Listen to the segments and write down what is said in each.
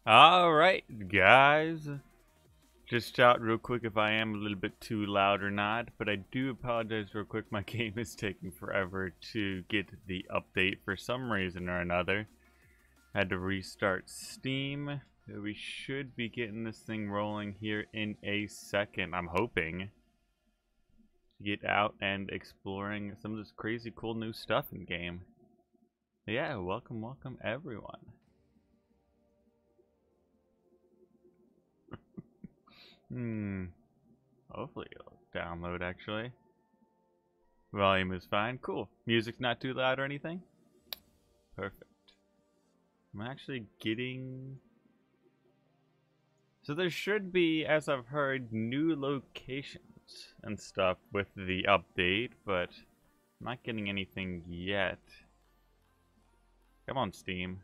Alright, guys. Just shout real quick if I am a little bit too loud or not, but I do apologize real quick. My game is taking forever to get the update for some reason or another. Had to restart Steam. We should be getting this thing rolling here in a second, I'm hoping. Get out and exploring some of this crazy cool new stuff in game. Yeah, welcome everyone. Hopefully it'll download actually. Volume is fine. Cool. Music's not too loud or anything? Perfect. I'm actually getting... So there should be, as I've heard, new locations and stuff with the update, but I'm not getting anything yet. Come on, Steam.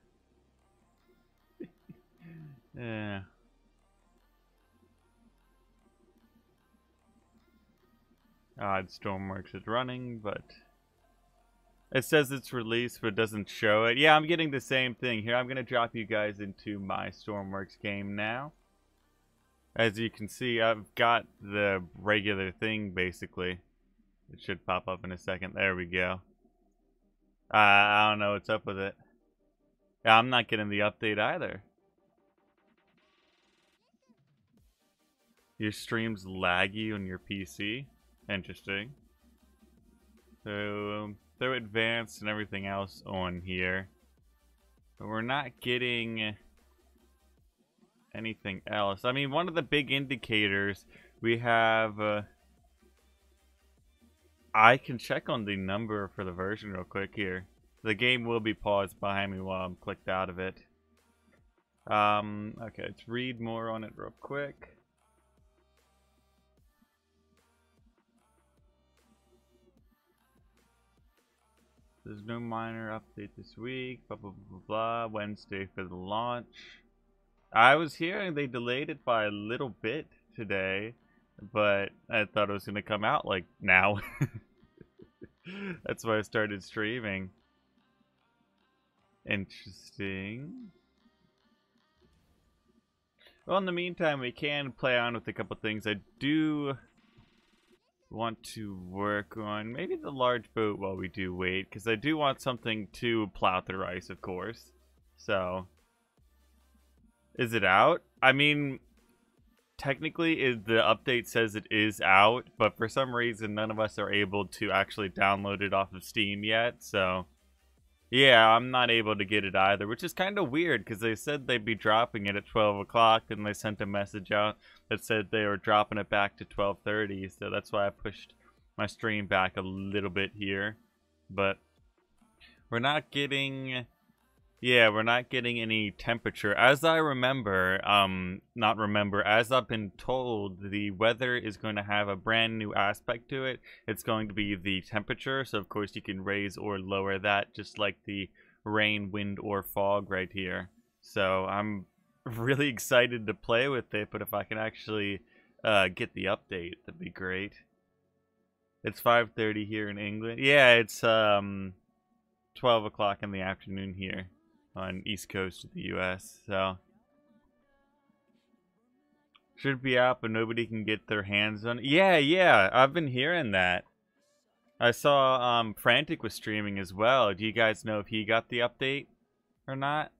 Yeah. Stormworks is running, but it says it's released, but it doesn't show it. Yeah, I'm getting the same thing here. I'm going to drop you guys into my Stormworks game now. As you can see, I've got the regular thing, basically. It should pop up in a second. There we go. I don't know what's up with it. Yeah, I'm not getting the update either. Your stream's laggy on your PC. Interesting. So, throw advanced and everything else on here. But we're not getting anything else. I mean, one of the big indicators we have... I can check on the number for the version real quick here. The game will be paused behind me while I'm clicked out of it. Okay, let's read more on it real quick. There's no minor update this week. Blah, blah, blah, blah. Wednesday for the launch. I was hearing they delayed it by a little bit today, but I thought it was going to come out like now. That's why I started streaming. Interesting. Well, in the meantime, we can play on with a couple things. I do want to work on maybe the large boat while we do wait, because I do want something to plow through ice, of course. So, is it out? I mean, technically the update says it is out, but for some reason none of us are able to actually download it off of Steam yet. So yeah, I'm not able to get it either, which is kind of weird because they said they'd be dropping it at 12 o'clock and they sent a message out that said they were dropping it back to 12:30, so that's why I pushed my stream back a little bit here. But we're not getting... Yeah, we're not getting any temperature. As I remember, as I've been told, the weather is going to have a brand new aspect to it. It's going to be the temperature, so of course you can raise or lower that, just like the rain, wind, or fog right here. So I'm really excited to play with it, but if I can actually get the update, that'd be great. It's 5:30 here in England. Yeah, it's 12 o'clock in the afternoon here on East Coast of the US, so should be out, but nobody can get their hands on it. Yeah, I've been hearing that. I saw Frantic was streaming as well. Do you guys know if he got the update or not?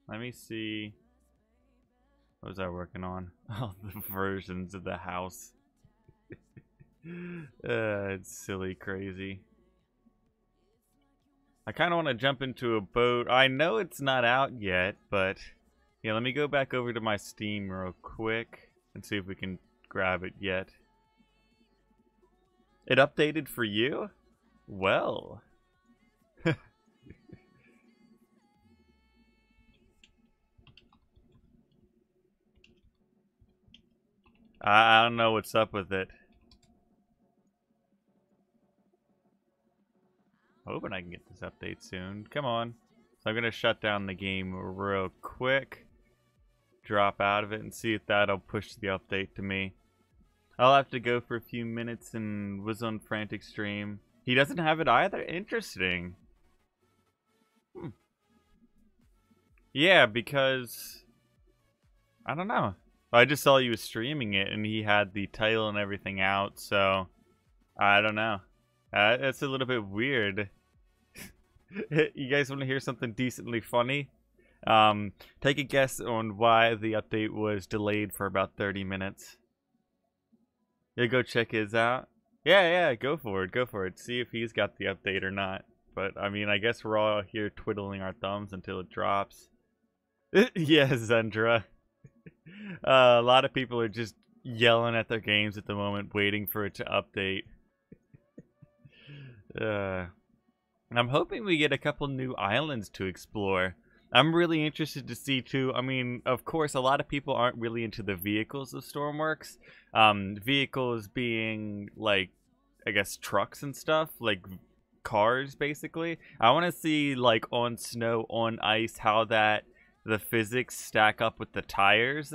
Let me see. What was I working on? Oh, the versions of the house. It's silly crazy. I kind of want to jump into a boat. I know it's not out yet, but yeah, let me go back over to my Steam real quick and see if we can grab it yet. It updated for you? Well. I don't know what's up with it. Hoping I can get this update soon. Come on. So I'm going to shut down the game real quick. Drop out of it and see if that'll push the update to me. I'll have to go for a few minutes and was on Frantic stream. He doesn't have it either? Interesting. Yeah, because I don't know. I just saw he was streaming it, and he had the title and everything out, so I don't know. It's a little bit weird. You guys want to hear something decently funny? Take a guess on why the update was delayed for about 30 minutes. Yeah, go check his out. Yeah, go for it. See if he's got the update or not. But, I mean, I guess we're all here twiddling our thumbs until it drops. Yeah, Zendra. A lot of people are just yelling at their games at the moment, waiting for it to update. I'm hoping we get a couple new islands to explore. I'm really interested to see, too. I mean, of course, a lot of people aren't really into the vehicles of Stormworks. Vehicles being, like, I guess trucks and stuff, like cars, basically. I want to see, like, on snow, on ice, how the physics stack up with the tires.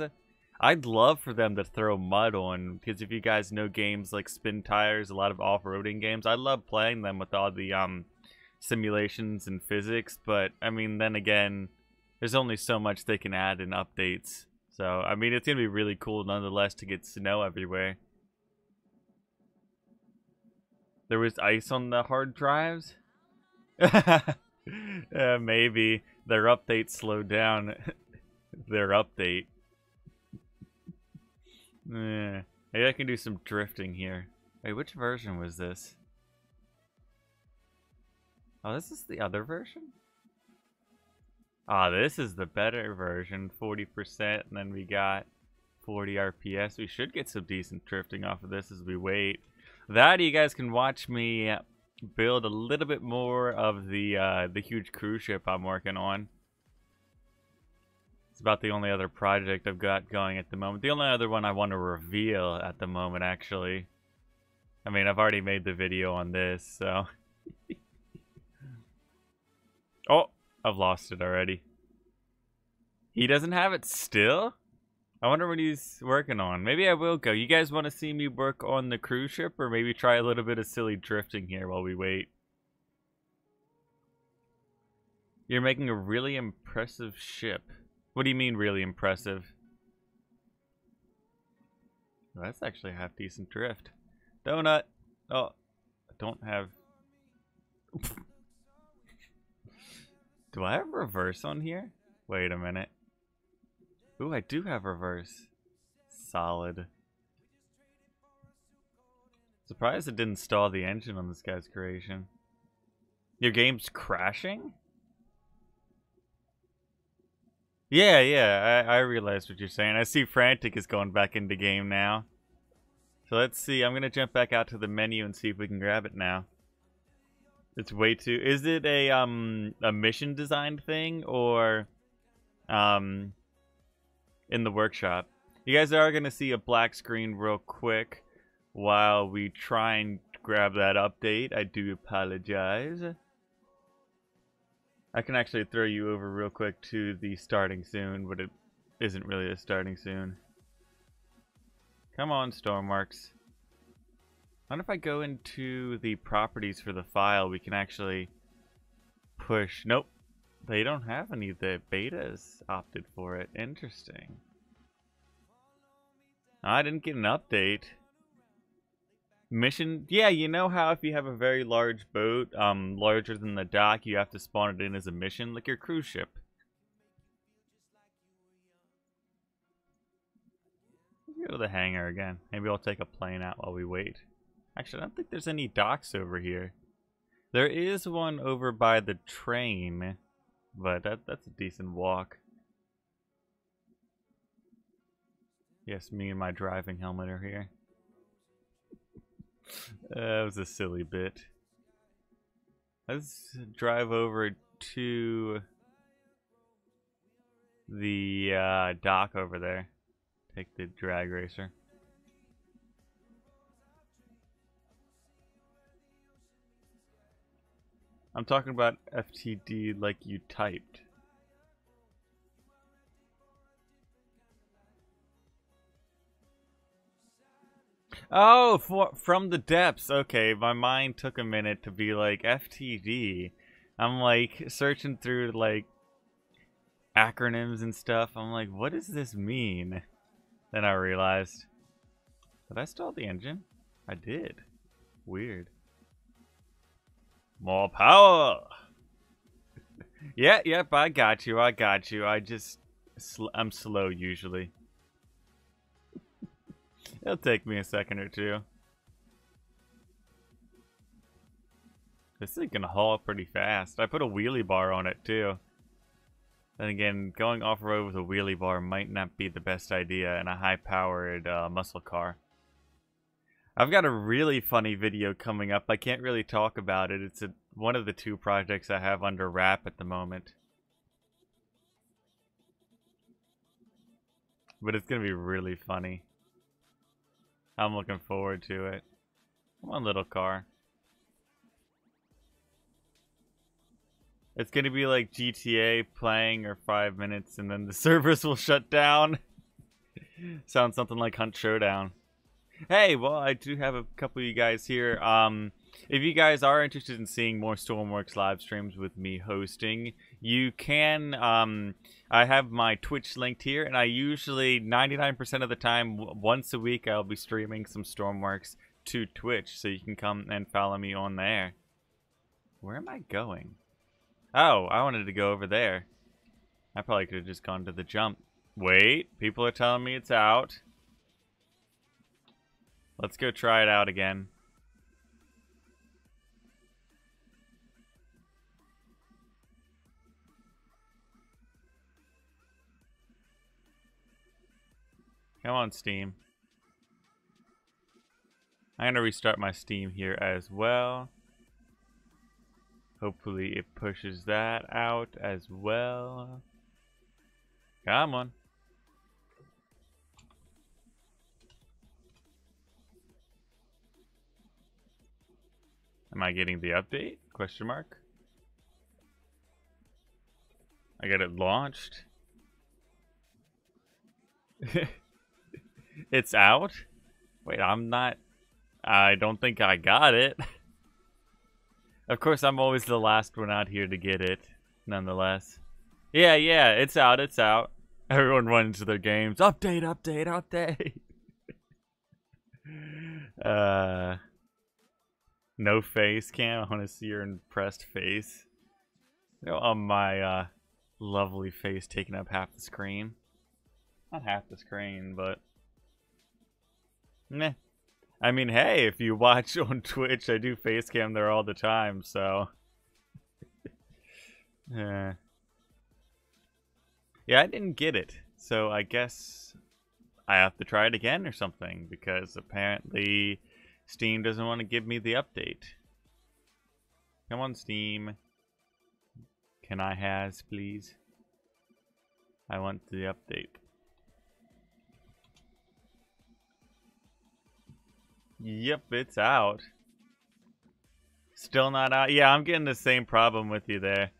I'd love for them to throw mud on, because if you guys know games like Spin Tires, a lot of off-roading games, I love playing them with all the simulations and physics, but I mean, then again, there's only so much they can add in updates. So, I mean, it's going to be really cool nonetheless to get snow everywhere. There was ice on the hard drives? Maybe. Their update slowed down. Their update. Maybe I can do some drifting here. Wait, which version was this? Oh, this is the other version? Ah, this is the better version. 40%, and then we got 40 RPS. We should get some decent drifting off of this as we wait. That, you guys can watch me build a little bit more of the huge cruise ship I'm working on. It's about the only other project I've got going at the moment. The only other one I want to reveal at the moment, actually. I mean, I've already made the video on this, so... Oh, I've lost it already. He doesn't have it still? I wonder what he's working on. Maybe I will go. You guys want to see me work on the cruise ship, or maybe try a little bit of silly drifting here while we wait? You're making a really impressive ship. What do you mean, really impressive? Well, that's actually a half-decent drift. Donut! Oh, I don't have... Do I have reverse on here? Wait a minute. Ooh, I do have reverse. Solid. Surprised it didn't stall the engine on this guy's creation. Your game's crashing? Yeah, I realized what you're saying. I see Frantic is going back into game now. So let's see, I'm gonna jump back out to the menu and see if we can grab it now. It's way too... Is it a mission designed thing, or in the workshop? You guys are gonna see a black screen real quick while we try and grab that update. I do apologize. I can actually throw you over real quick to the starting soon, but it isn't really a starting soon. Come on, Stormworks. I wonder if I go into the properties for the file, we can actually push... Nope. They don't have any of the betas opted for it. Interesting. I didn't get an update. Mission... Yeah, you know how if you have a very large boat, larger than the dock, you have to spawn it in as a mission? Like your cruise ship. Let's go to the hangar again. Maybe I'll take a plane out while we wait. Actually, I don't think there's any docks over here. There is one over by the train, but that's a decent walk. Yes, me and my driving helmet are here. That was a silly bit. Let's drive over to the dock over there. Take the drag racer. I'm talking about FTD like you typed. Oh, from the depths. Okay, my mind took a minute to be like FTD. I'm like searching through like acronyms and stuff. I'm like, what does this mean? Then I realized, did I stall the engine? I did. Weird. More power. Yeah, yep, I got you. I'm slow usually. It'll take me a second or two. This thing can haul pretty fast. I put a wheelie bar on it too. Then again, going off-road with a wheelie bar might not be the best idea in a high-powered muscle car. I've got a really funny video coming up. I can't really talk about it. It's one of the 2 projects I have under wrap at the moment. But it's going to be really funny. I'm looking forward to it. Come on, little car. It's going to be like GTA playing for 5 minutes and then the servers will shut down. Sounds something like Hunt Showdown. Hey, well, I do have a couple of you guys here. If you guys are interested in seeing more Stormworks live streams with me hosting, you can, I have my Twitch linked here, and I usually, 99% of the time, once a week, I'll be streaming some Stormworks to Twitch, so you can come and follow me on there. Where am I going? Oh, I wanted to go over there. I probably could have just gone to the jump. Wait, people are telling me it's out. Let's go try it out again. Come on, Steam. I'm gonna restart my Steam here as well. Hopefully it pushes that out as well. Come on. Am I getting the update? Question mark. I got it launched. It's out? Wait, I'm not... I don't think I got it. Of course, I'm always the last one out here to get it, nonetheless. Yeah, it's out, it's out. Everyone runs to their games. Update, update, update. No face cam. I want to see your impressed face. You know, on my lovely face taking up half the screen. Not half the screen, but... Meh. I mean, hey, if you watch on Twitch, I do face cam there all the time, so... Yeah, I didn't get it, so I guess I have to try it again or something, because apparently Steam doesn't want to give me the update. Come on, Steam. Can I has, please? I want the update. Yep, it's out. Still not out. Yeah, I'm getting the same problem with you there.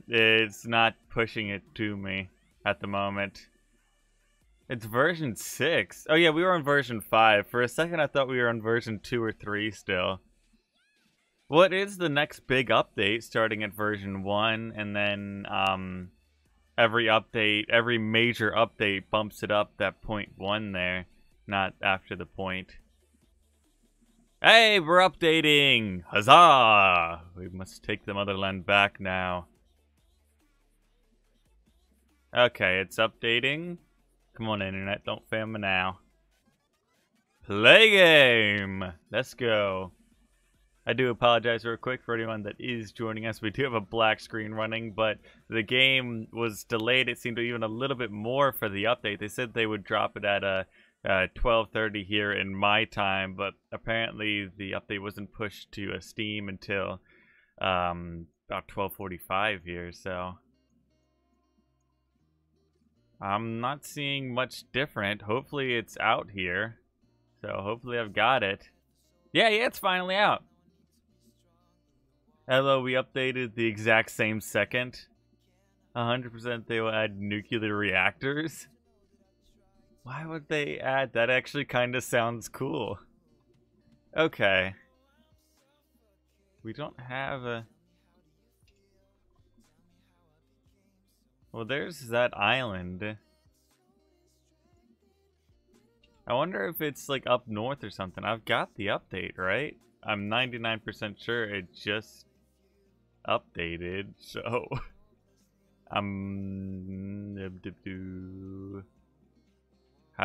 It's not pushing it to me at the moment. It's version 6. Oh yeah, we were on version 5. For a second I thought we were on version 2 or 3 still. Well, it is the next big update starting at version 1, and then every major update bumps it up that 0.1 there, not after the point. Hey, we're updating! Huzzah! We must take the motherland back now. Okay, it's updating. Come on, internet, don't fail me now. Play game! Let's go. I do apologize real quick for anyone that is joining us. We do have a black screen running, but the game was delayed. It seemed even a little bit more for the update. They said they would drop it at 12:30 here in my time, but apparently the update wasn't pushed to Steam until about 12:45 here, so I'm not seeing much different. Hopefully it's out here, so hopefully I've got it. Yeah, it's finally out. Hello, we updated the exact same second. 100% they will add nuclear reactors. Why would they add? That actually kind of sounds cool. Okay. We don't have a... Well, there's that island. I wonder if it's like up north or something. I've got the update, right? I'm 99% sure it just updated, so how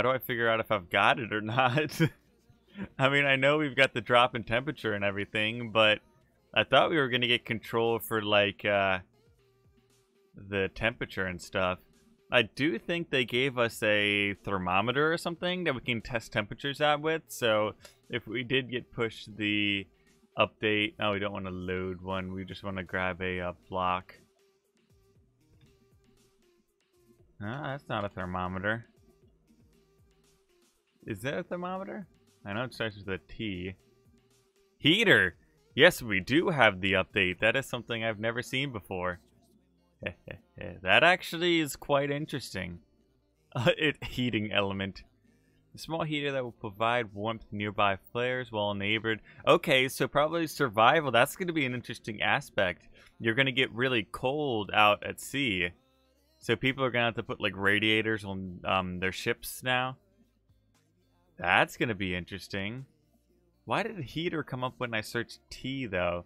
do I figure out if I've got it or not? I mean, I know we've got the drop in temperature and everything, but I thought we were gonna get control for like the temperature and stuff. I do think they gave us a thermometer or something that we can test temperatures out with, so if we did get pushed the update... No, we don't want to load one, we just want to grab a block. Ah, that's not a thermometer. Is that a thermometer? I know it starts with a T. Heater! Yes, we do have the update. That is something I've never seen before. That actually is quite interesting. Heating element. A small heater that will provide warmth to nearby flares while enabled. Okay, so probably survival. That's going to be an interesting aspect. You're going to get really cold out at sea. So people are going to have to put like radiators on their ships now. That's going to be interesting. Why did heater come up when I searched T though?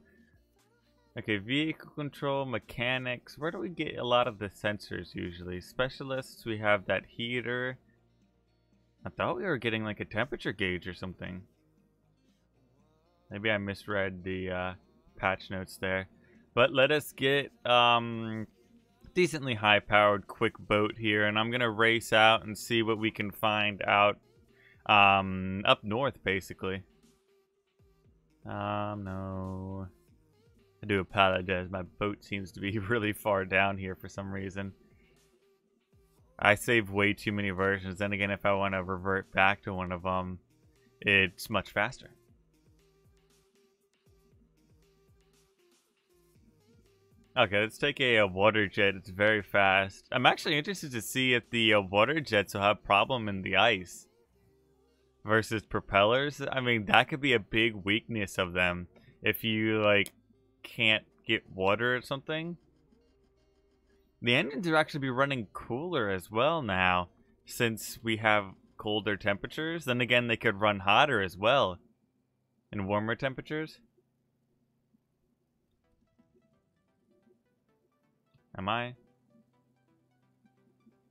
Okay, vehicle control, mechanics. Where do we get a lot of the sensors usually? Specialists, we have that heater. I thought we were getting like a temperature gauge or something. Maybe I misread the patch notes there. But let us get decently high-powered quick boat here, and I'm gonna race out and see what we can find out up north, basically. No. I do apologize. My boat seems to be really far down here for some reason. I saved way too many versions. Then again, if I want to revert back to one of them, it's much faster. Okay, let's take a water jet. It's very fast. I'm actually interested to see if the water jets will have problem in the ice versus propellers. I mean, that could be a big weakness of them if you like can't get water or something. The engines will actually be running cooler as well now since we have colder temperatures. Then again, they could run hotter as well in warmer temperatures. Am I?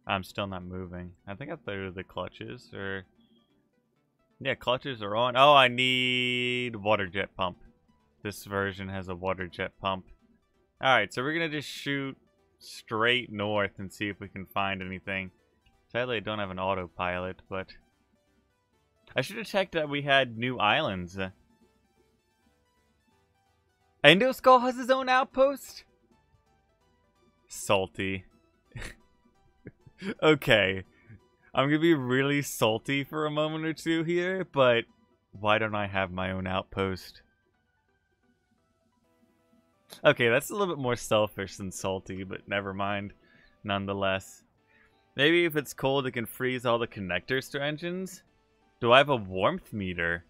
I'm still not moving. I think I threw the clutches or... Yeah, clutches are on. Oh, I need water jet pump. This version has a water jet pump. Alright, so we're going to just shoot straight north and see if we can find anything. Sadly, I don't have an autopilot, but... I should have checked that we had new islands. Endo Skull has his own outpost? Salty. Okay. I'm going to be really salty for a moment or two here, but why don't I have my own outpost? Okay, that's a little bit more selfish than salty, but never mind. Nonetheless. Maybe if it's cold, it can freeze all the connectors to engines? Do I have a warmth meter?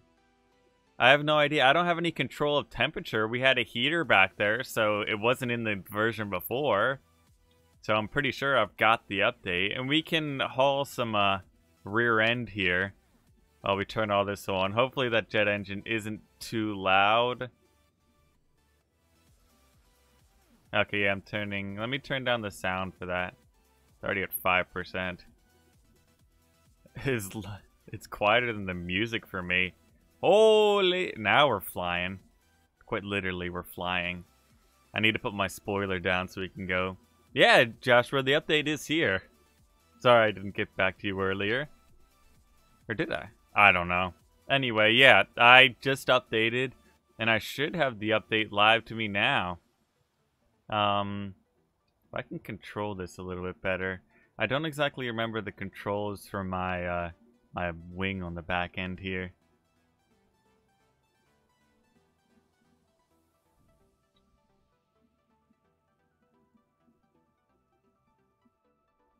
I have no idea. I don't have any control of temperature. We had a heater back there, so it wasn't in the version before. So I'm pretty sure I've got the update. And we can haul some rear end here while we turn all this on. Hopefully that jet engine isn't too loud. Okay, yeah, I'm turning... Let me turn down the sound for that. It's already at 5%. It's quieter than the music for me. Holy... Now we're flying. Quite literally, we're flying. I need to put my spoiler down so we can go. Yeah, Joshua, the update is here. Sorry I didn't get back to you earlier. Or did I? I don't know. Anyway, yeah, I just updated, and I should have the update live to me now. If I can control this a little bit better. I don't exactly remember the controls for my my wing on the back end here.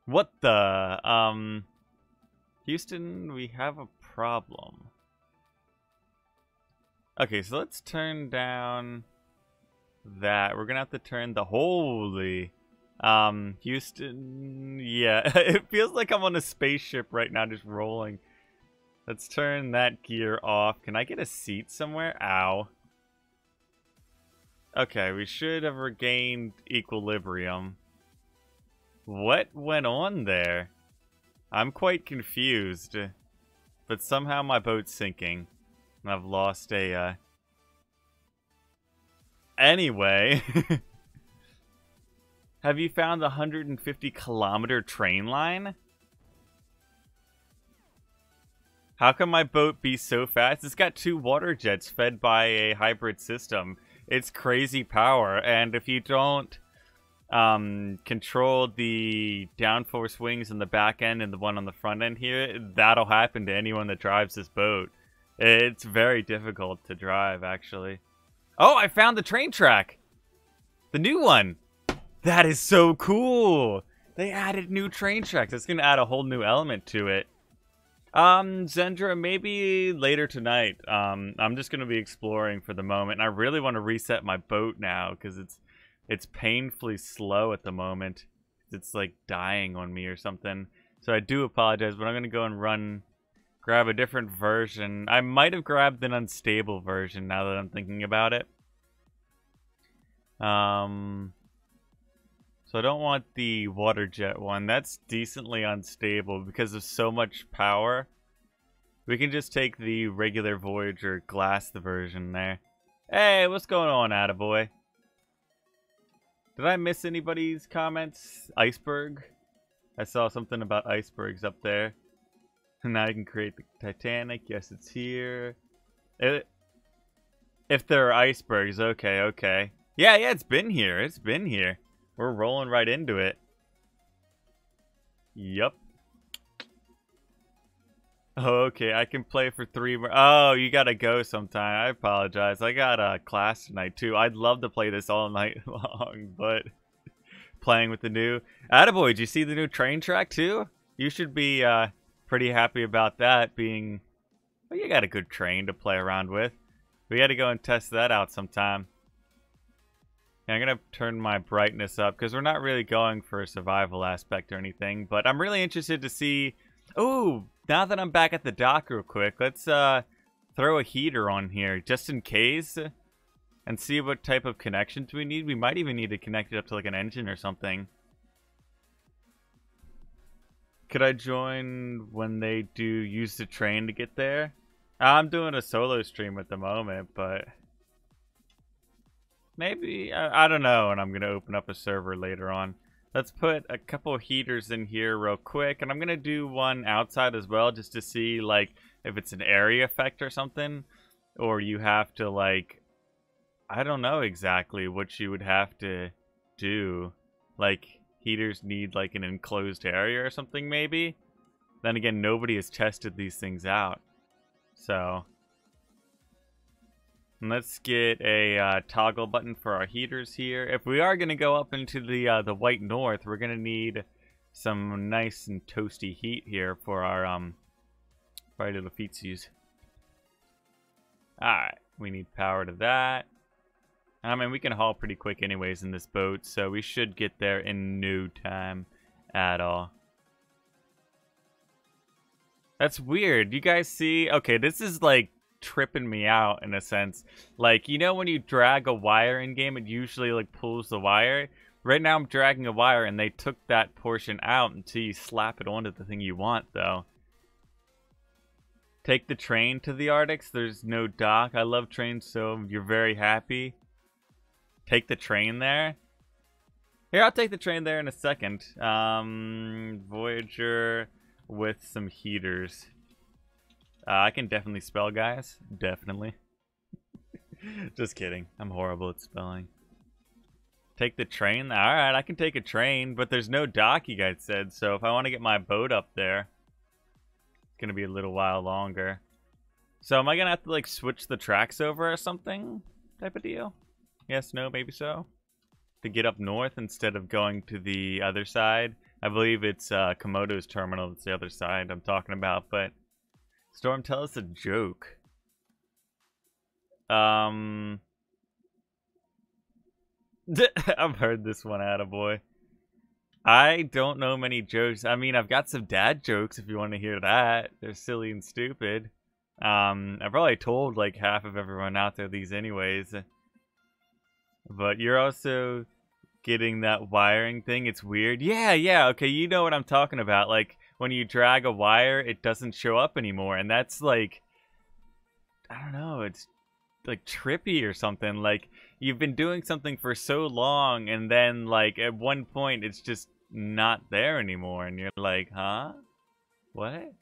What the? Houston, we have a problem. Okay, so let's turn down that. We're gonna have to turn the... Holy... Houston, yeah. It feels like I'm on a spaceship right now, just rolling. Let's turn that gear off. Can I get a seat somewhere? Ow. Okay, we should have regained equilibrium. What went on there? I'm quite confused. But somehow my boat's sinking. And I've lost a, Anyway. Have you found the 150-kilometer train line? How can my boat be so fast? It's got 2 water jets fed by a hybrid system. It's crazy power, and if you don't control the downforce wings in the back end and the one on the front end here, that'll happen to anyone that drives this boat. It's very difficult to drive, actually. Oh, I found the train track! The new one! That is so cool! They added new train tracks. That's going to add a whole new element to it. Zendra, maybe later tonight. I'm just going to be exploring for the moment. And I really want to reset my boat now because it's painfully slow at the moment. It's like dying on me or something. So I do apologize, but I'm going to go and grab a different version. I might have grabbed an unstable version now that I'm thinking about it. So I don't want the water jet one. That's decently unstable because of so much power. We can just take the regular Voyager glass the version there. Hey, what's going on, attaboy? Did I miss anybody's comments? Iceberg? I saw something about icebergs up there. Now I can create the Titanic. Yes, it's here. If there are icebergs, okay. Yeah, it's been here. It's been here. We're rolling right into it. Yup. Okay, I can play for 3 more. Oh, you gotta go sometime. I apologize. I got a class tonight, too. I'd love to play this all night long, but playing with the new... Attaboy, did you see the new train track, too? You should be pretty happy about that being... Well, you got a good train to play around with. We gotta go and test that out sometime. Yeah, I'm going to turn my brightness up because we're not really going for a survival aspect or anything. But I'm really interested to see... Oh, now that I'm back at the dock real quick, let's throw a heater on here just in case. And see what type of connections we need. We might even need to connect it up to like an engine or something. Could I join when they do use the train to get there? I'm doing a solo stream at the moment, but... Maybe, I don't know, and I'm going to open up a server later on. Let's put a couple of heaters in here real quick, and I'm going to do one outside as well, just to see, like, if it's an area effect or something, or you have to, like, I don't know exactly what you would have to do. Like, heaters need, like, an enclosed area or something, maybe? Then again, nobody has tested these things out, so... Let's get a toggle button for our heaters here. If we are going to go up into the white north, we're going to need some nice and toasty heat here for our little feetsies. Alright, we need power to that. I mean, we can haul pretty quick anyways in this boat, so we should get there in no time at all. That's weird. You guys see? Okay, this is like tripping me out in a sense. Like, you know when you drag a wire in game, it usually like pulls the wire. Right now I'm dragging a wire and they took that portion out until you slap it onto the thing you want, though. Take the train to the Arctics. There's no dock. I love trains, so you're very happy. Take the train there. Here, I'll take the train there in a second. Voyager with some heaters. I can definitely spell, guys. Definitely. Just kidding. I'm horrible at spelling. Take the train? Alright, I can take a train, but there's no dock, you guys said, so if I want to get my boat up there, it's going to be a little while longer. So am I going to have to, like, switch the tracks over or something? Type of deal? Yes, no, maybe so? To get up north instead of going to the other side? I believe it's Komodo's terminal. It's the other side I'm talking about, but... Storm, tell us a joke. I've heard this one, attaboy. I don't know many jokes. I mean, I've got some dad jokes if you want to hear that. They're silly and stupid. I probably told like half of everyone out there these anyways. But you're also getting that wiring thing. It's weird. Yeah, okay, you know what I'm talking about. Like, when you drag a wire, it doesn't show up anymore. And that's like, I don't know, it's like trippy or something. Like, you've been doing something for so long, and then like at one point it's just not there anymore, and you're like, huh? What?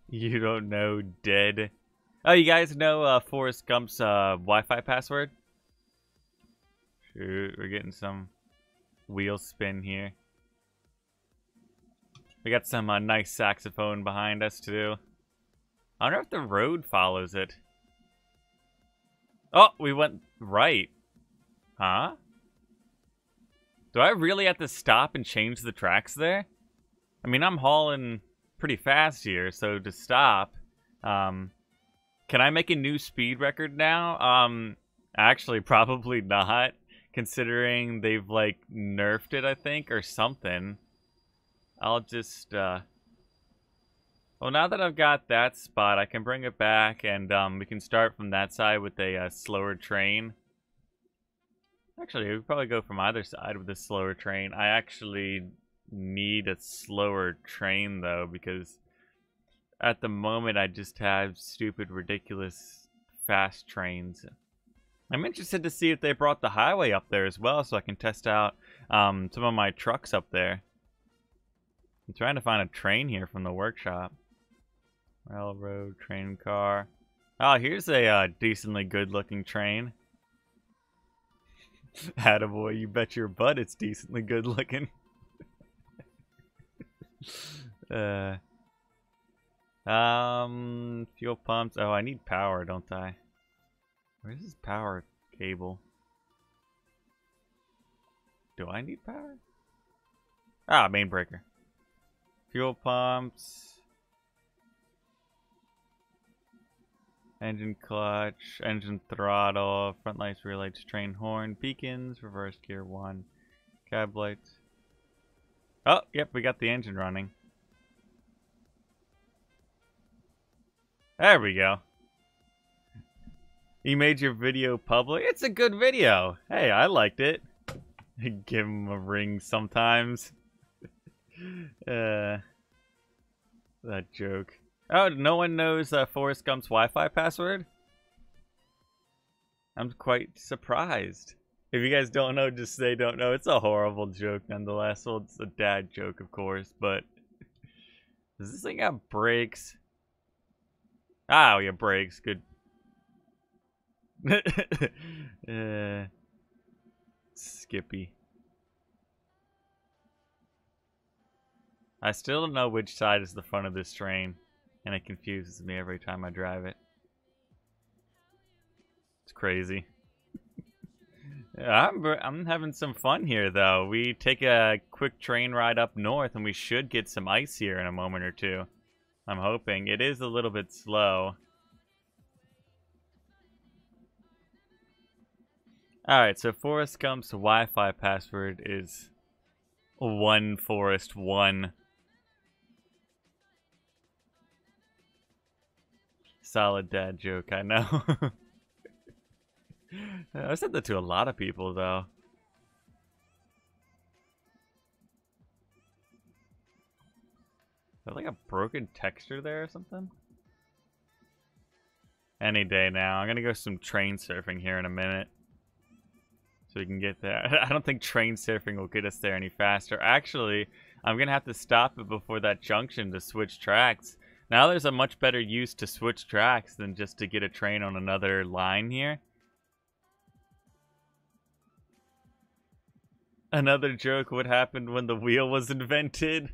You don't know dead. Oh, you guys know Forrest Gump's Wi-Fi password? Shoot, we're getting some wheel spin here. We got some nice saxophone behind us too. I wonder if the road follows it. Oh, we went right. Huh? Do I really have to stop and change the tracks there? I mean, I'm hauling pretty fast here, so to stop. Can I make a new speed record now? Actually, probably not, considering they've, like, nerfed it, I think, or something. I'll just, well, now that I've got that spot, I can bring it back, and, we can start from that side with a, slower train. Actually, we could probably go from either side with a slower train. I actually need a slower train, though, because at the moment I just have stupid, ridiculous, fast trains. I'm interested to see if they brought the highway up there as well, so I can test out some of my trucks up there. I'm trying to find a train here from the workshop. Railroad, train car. Oh, here's a decently good-looking train. Attaboy, you bet your butt it's decently good-looking. Fuel pumps. Oh, I need power, don't I? Where's this power cable? Do I need power? Ah, main breaker. Fuel pumps. Engine clutch. Engine throttle. Front lights, rear lights, train horn. Beacons. Reverse gear 1. Cab lights. Oh, yep, we got the engine running. There we go. You made your video public? It's a good video. Hey, I liked it. Give him a ring sometimes. That joke. Oh, no one knows Forrest Gump's Wi-Fi password? I'm quite surprised. If you guys don't know, just say don't know. It's a horrible joke nonetheless. Well, it's a dad joke, of course, but... Does this thing have brakes? Ah, we have brakes. Good. Skippy. I still don't know which side is the front of this train, and it confuses me every time I drive it. It's crazy. I'm having some fun here, though. We take a quick train ride up north, and we should get some ice here in a moment or two. I'm hoping. It is a little bit slow. Alright, so Forrest Gump's Wi-Fi password is 1Forrest1. Solid dad joke, I know. I said that to a lot of people, though. Is there like a broken texture there or something? Any day now. I'm gonna go some train surfing here in a minute. So we can get there. I don't think train surfing will get us there any faster. Actually, I'm gonna have to stop it before that junction to switch tracks. Now there's a much better use to switch tracks than just to get a train on another line here. Another joke, what happened when the wheel was invented?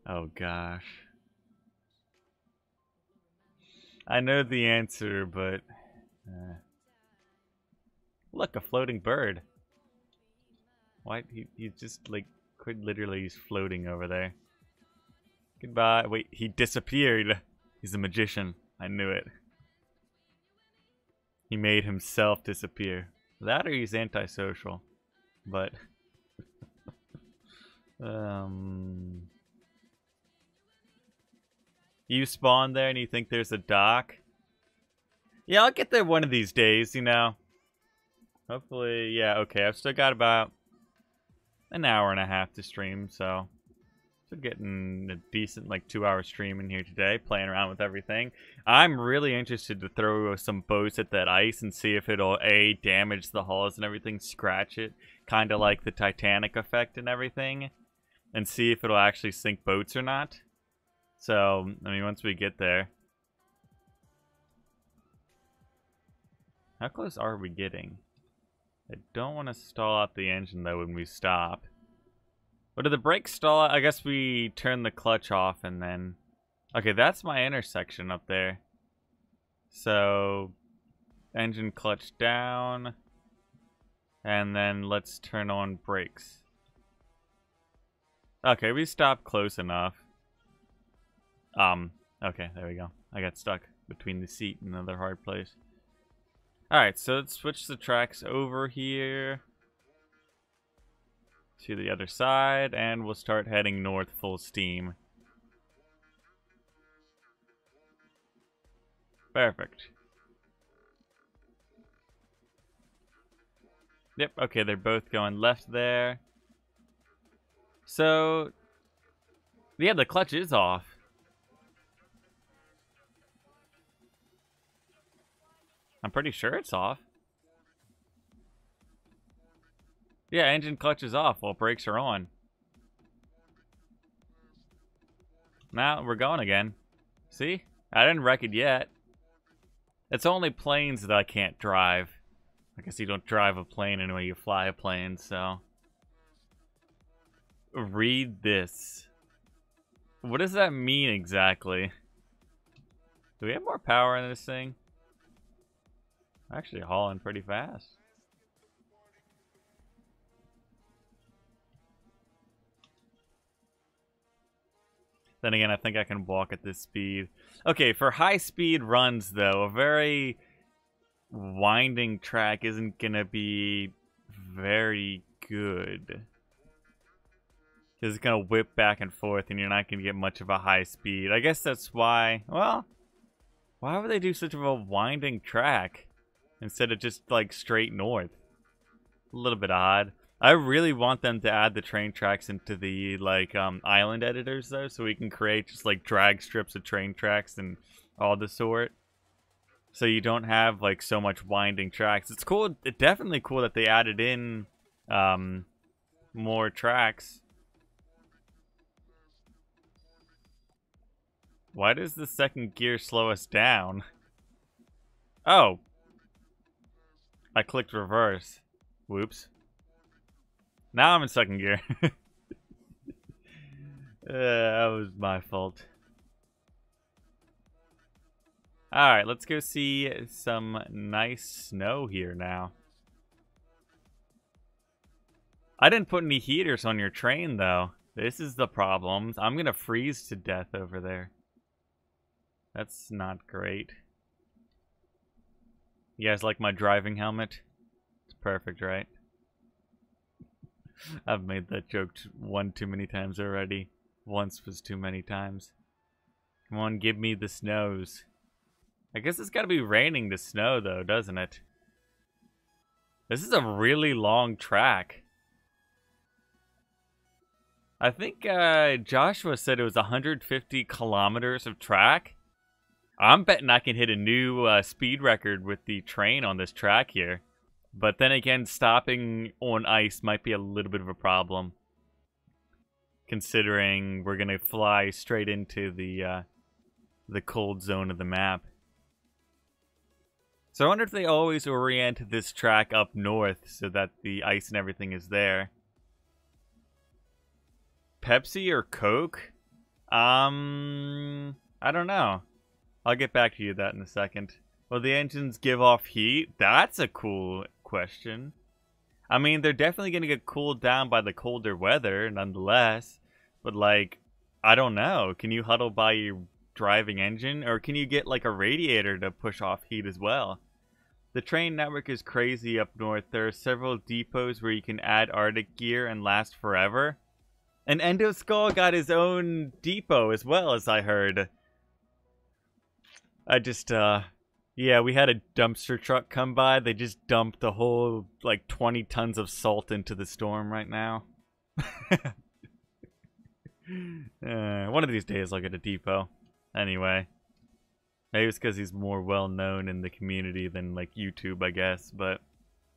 Oh gosh. I know the answer, but... Look, a floating bird. Why? He just, like, quite literally he's floating over there. Goodbye. Wait, he disappeared. He's a magician. I knew it. He made himself disappear. That or he's antisocial. But you spawn there and you think there's a dock? Yeah, I'll get there one of these days, you know. Hopefully, yeah, okay. I've still got about an hour and a half to stream, so getting a decent, like, 2-hour stream in here today, playing around with everything. I'm really interested to throw some boats at that ice and see if it'll, A, damage the hulls and everything, scratch it, kind of like the Titanic effect and everything, and see if it'll actually sink boats or not. So, I mean, once we get there. How close are we getting? I don't want to stall out the engine, though, when we stop. But do the brakes stall? I guess we turn the clutch off and then... Okay, that's my intersection up there. So, engine clutch down. And then let's turn on brakes. Okay, we stopped close enough. Okay, there we go. I got stuck between the seat and another hard place. Alright, so let's switch the tracks over here to the other side, and we'll start heading north full steam. Perfect. Yep, okay, they're both going left there. So, yeah, the clutch is off. I'm pretty sure it's off. Yeah, engine clutch is off while brakes are on. Now we're going again. See? I didn't wreck it yet. It's only planes that I can't drive. I guess you don't drive a plane anyway, you fly a plane, so. Read this. What does that mean exactly? Do we have more power in this thing? Actually hauling pretty fast. Then again, I think I can walk at this speed. Okay, for high-speed runs, though, a very winding track isn't going to be very good. It's going to whip back and forth, and you're not going to get much of a high speed. I guess that's why... Well, why would they do such of a winding track instead of just, like, straight north? A little bit odd. I really want them to add the train tracks into the, like, island editors, though, so we can create just, like, drag strips of train tracks and all the sort. So you don't have, like, so much winding tracks. It's cool. It's definitely cool that they added in more tracks. Why does the second gear slow us down? Oh. I clicked reverse. Whoops. Now I'm in second gear. That was my fault. Alright, let's go see some nice snow here now. I didn't put any heaters on your train, though. This is the problem. I'm gonna freeze to death over there. That's not great. You guys like my driving helmet? It's perfect, right? I've made that joke one too many times already. Once was too many times. Come on, give me the snows. I guess it's gotta be raining to snow, though, doesn't it? This is a really long track. I think Joshua said it was 150 kilometers of track. I'm betting I can hit a new speed record with the train on this track here. But then again, stopping on ice might be a little bit of a problem, considering we're gonna fly straight into the cold zone of the map. So I wonder if they always orient this track up north so that the ice and everything is there. Pepsi or Coke? I don't know. I'll get back to you that in a second. Will the engines give off heat? That's a cool question. I mean, they're definitely going to get cooled down by the colder weather, nonetheless. But, like, I don't know. Can you huddle by your driving engine? Or can you get, like, a radiator to push off heat as well? The train network is crazy up north. There are several depots where you can add Arctic gear and last forever. And Endo Skull got his own depot as well, as I heard. Yeah, we had a dumpster truck come by. They just dumped the whole, like, 20 tons of salt into the storm right now. One of these days I'll get a depot. Anyway. Maybe it's because he's more well-known in the community than, like, YouTube, I guess. But,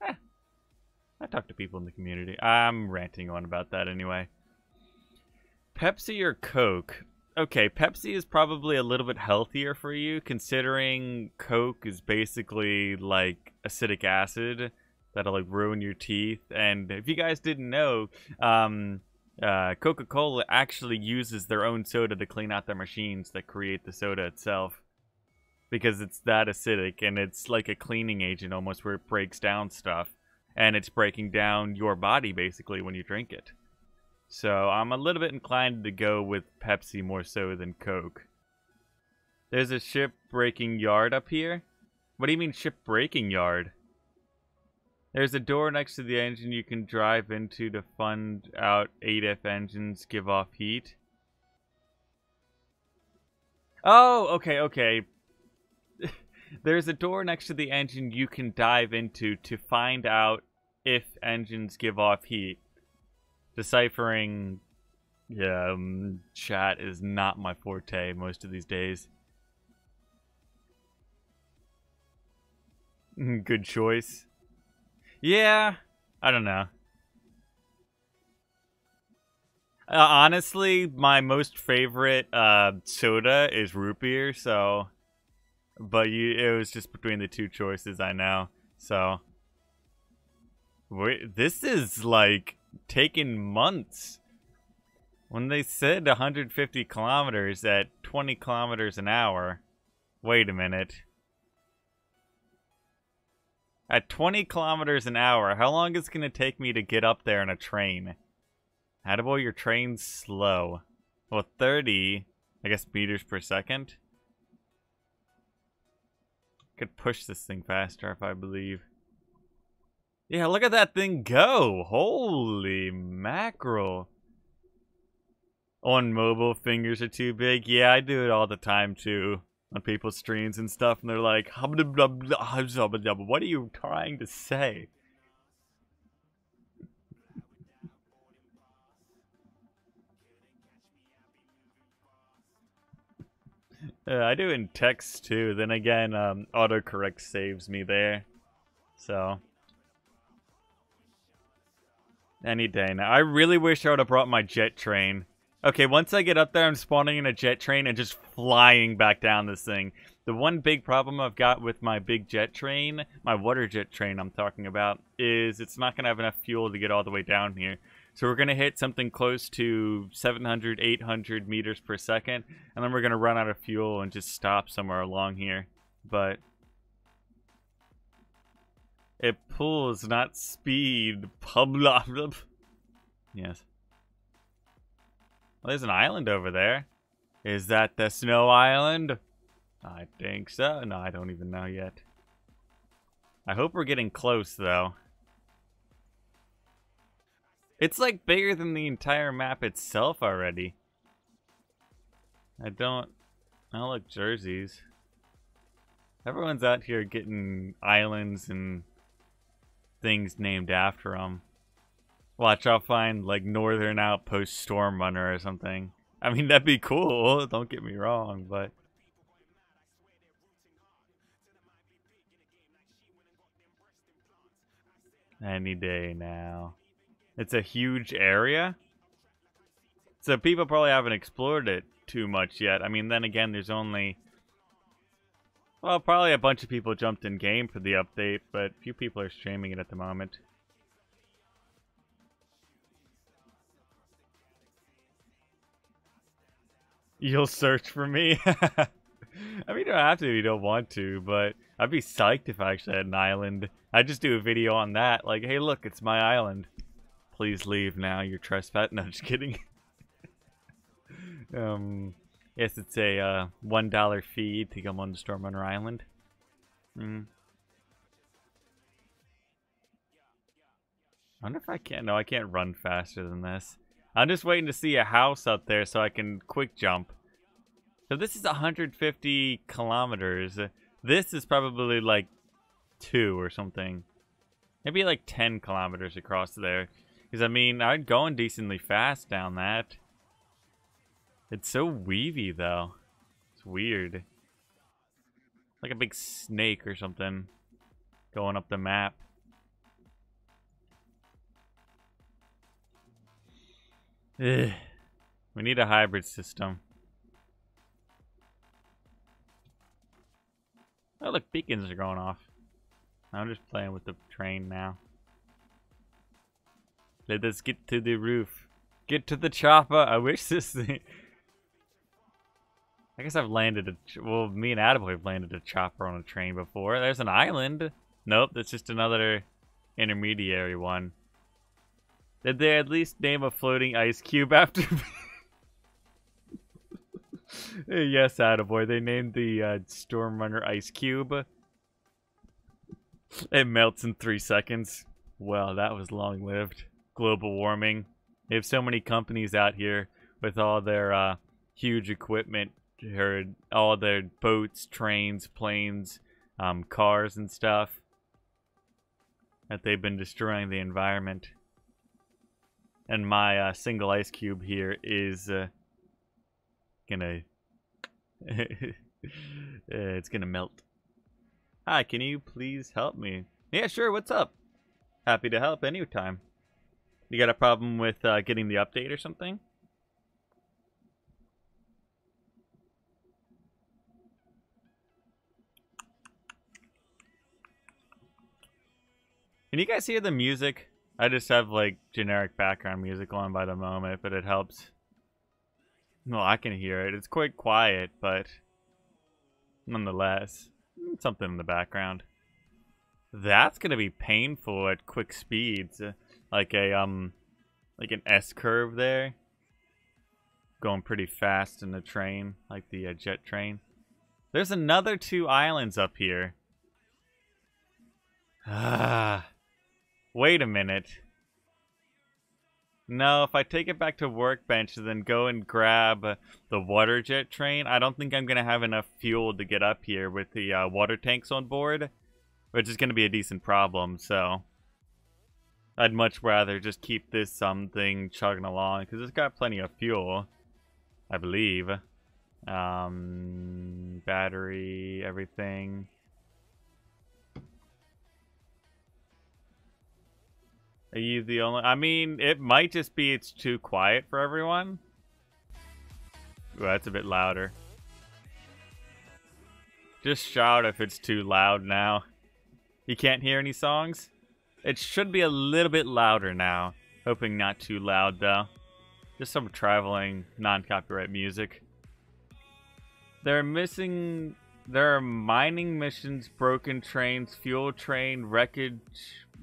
I talk to people in the community. I'm ranting on about that anyway. Pepsi or Coke? Okay, Pepsi is probably a little bit healthier for you, considering Coke is basically, like, acidic acid that'll, like, ruin your teeth. And if you guys didn't know, Coca-Cola actually uses their own soda to clean out their machines that create the soda itself. Because it's that acidic, and it's like a cleaning agent almost, where it breaks down stuff. And it's breaking down your body, basically, when you drink it. So I'm a little bit inclined to go with Pepsi more so than Coke. There's a ship-breaking yard up here? What do you mean ship-breaking yard? There's a door next to the engine you can drive into to fund out 8F engines give off heat. Oh, okay. There's a door next to the engine you can dive into to find out if engines give off heat. Deciphering, chat is not my forte most of these days. Good choice. Yeah, I don't know. Honestly, my most favorite soda is root beer, so... But it was just between the two choices, I know. So... Wait, this is, like... taken months. When they said 150 kilometers at 20 kilometers an hour. Wait a minute. At 20 kilometers an hour, how long is it going to take me to get up there in a train? Attaboy, your train's slow. Well, 30, I guess, meters per second. Could push this thing faster if I believe. Yeah, look at that thing go! Holy mackerel. On mobile, fingers are too big. Yeah, I do it all the time too. On people's streams and stuff, and they're like, what are you trying to say? I do in text too. Then again, autocorrect saves me there. So... any day now. I really wish I would have brought my jet train. Okay, once I get up there, I'm spawning in a jet train and just flying back down this thing. The one big problem I've got with my big jet train, my water jet train I'm talking about, is it's not going to have enough fuel to get all the way down here. So we're going to hit something close to 700, 800 meters per second, and then we're going to run out of fuel and just stop somewhere along here. But... it pulls, not speed. Yes. Well, there's an island over there. Is that the snow island? I think so. No, I don't even know yet. I hope we're getting close, though. It's, like, bigger than the entire map itself already. I don't like jerseys. Everyone's out here getting islands and... things named after them. Watch, I'll find like Northern Outpost Storm Runner or something. I mean, that'd be cool, don't get me wrong, but... any day now. It's a huge area? So people probably haven't explored it too much yet. I mean, then again, there's only... well, probably a bunch of people jumped in game for the update, but few people are streaming it at the moment. You'll search for me? I mean, you don't have to if you don't want to, but I'd be psyched if I actually had an island. I'd just do a video on that, like, hey look, it's my island. Please leave now, you're trespassing. No, just kidding. Yes, it's a $1 fee to come on the Stormrunner Island. I wonder if I can. No, I can't run faster than this. I'm just waiting to see a house up there so I can quick jump. So this is 150 kilometers. This is probably like 2 or something. Maybe like 10 kilometers across there. Because, I mean, I'm going decently fast down that. It's so weavy, though. It's weird. Like a big snake or something going up the map. Ugh. We need a hybrid system. Oh, look, beacons are going off. I'm just playing with the train now. Let us get to the roof. Get to the chopper. I wish this thing... I guess I've landed a... Well, me and Attaboy have landed a chopper on a train before. There's an island. Nope, that's just another intermediary one. Did they at least name a floating ice cube after me? Yes, Attaboy. They named the Storm Runner Ice Cube. It melts in 3 seconds. Well, that was long-lived. Global warming. They have so many companies out here with all their huge equipment, or all their boats, trains, planes, cars and stuff, that they've been destroying the environment. And my single ice cube here is gonna it's gonna melt. Hi, can you please help me? Yeah, sure, what's up? Happy to help anytime. You got a problem with getting the update or something? Can you guys hear the music? I just have like generic background music on by the moment, but it helps. No, I can hear it. It's quite quiet, but nonetheless, something in the background. That's gonna be painful at quick speeds, like an S curve there, going pretty fast in the train, like the jet train. There's another 2 islands up here. Ah. Wait a minute. No, if I take it back to Workbench and then go and grab the water jet train, I don't think I'm going to have enough fuel to get up here with the water tanks on board, which is going to be a decent problem, so I'd much rather just keep this thing chugging along, because it's got plenty of fuel, I believe. Battery, everything. Are you the only... I mean, it might just be it's too quiet for everyone. Ooh, that's a bit louder. Just shout if it's too loud now. You can't hear any songs? It should be a little bit louder now. Hoping not too loud, though. Just some traveling, non-copyright music. There are mining missions, broken trains, fuel train, wreckage...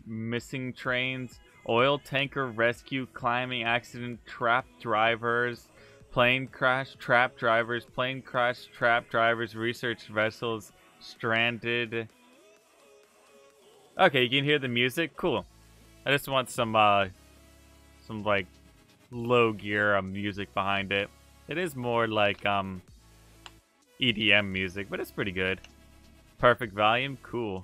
missing trains, oil tanker rescue, climbing accident, trapped drivers, plane crash, trapped drivers, plane crash, trapped drivers, research vessels, stranded. Okay, you can hear the music? Cool. I just want some like low gear music behind it. It is more like EDM music, but it's pretty good. Perfect volume? Cool.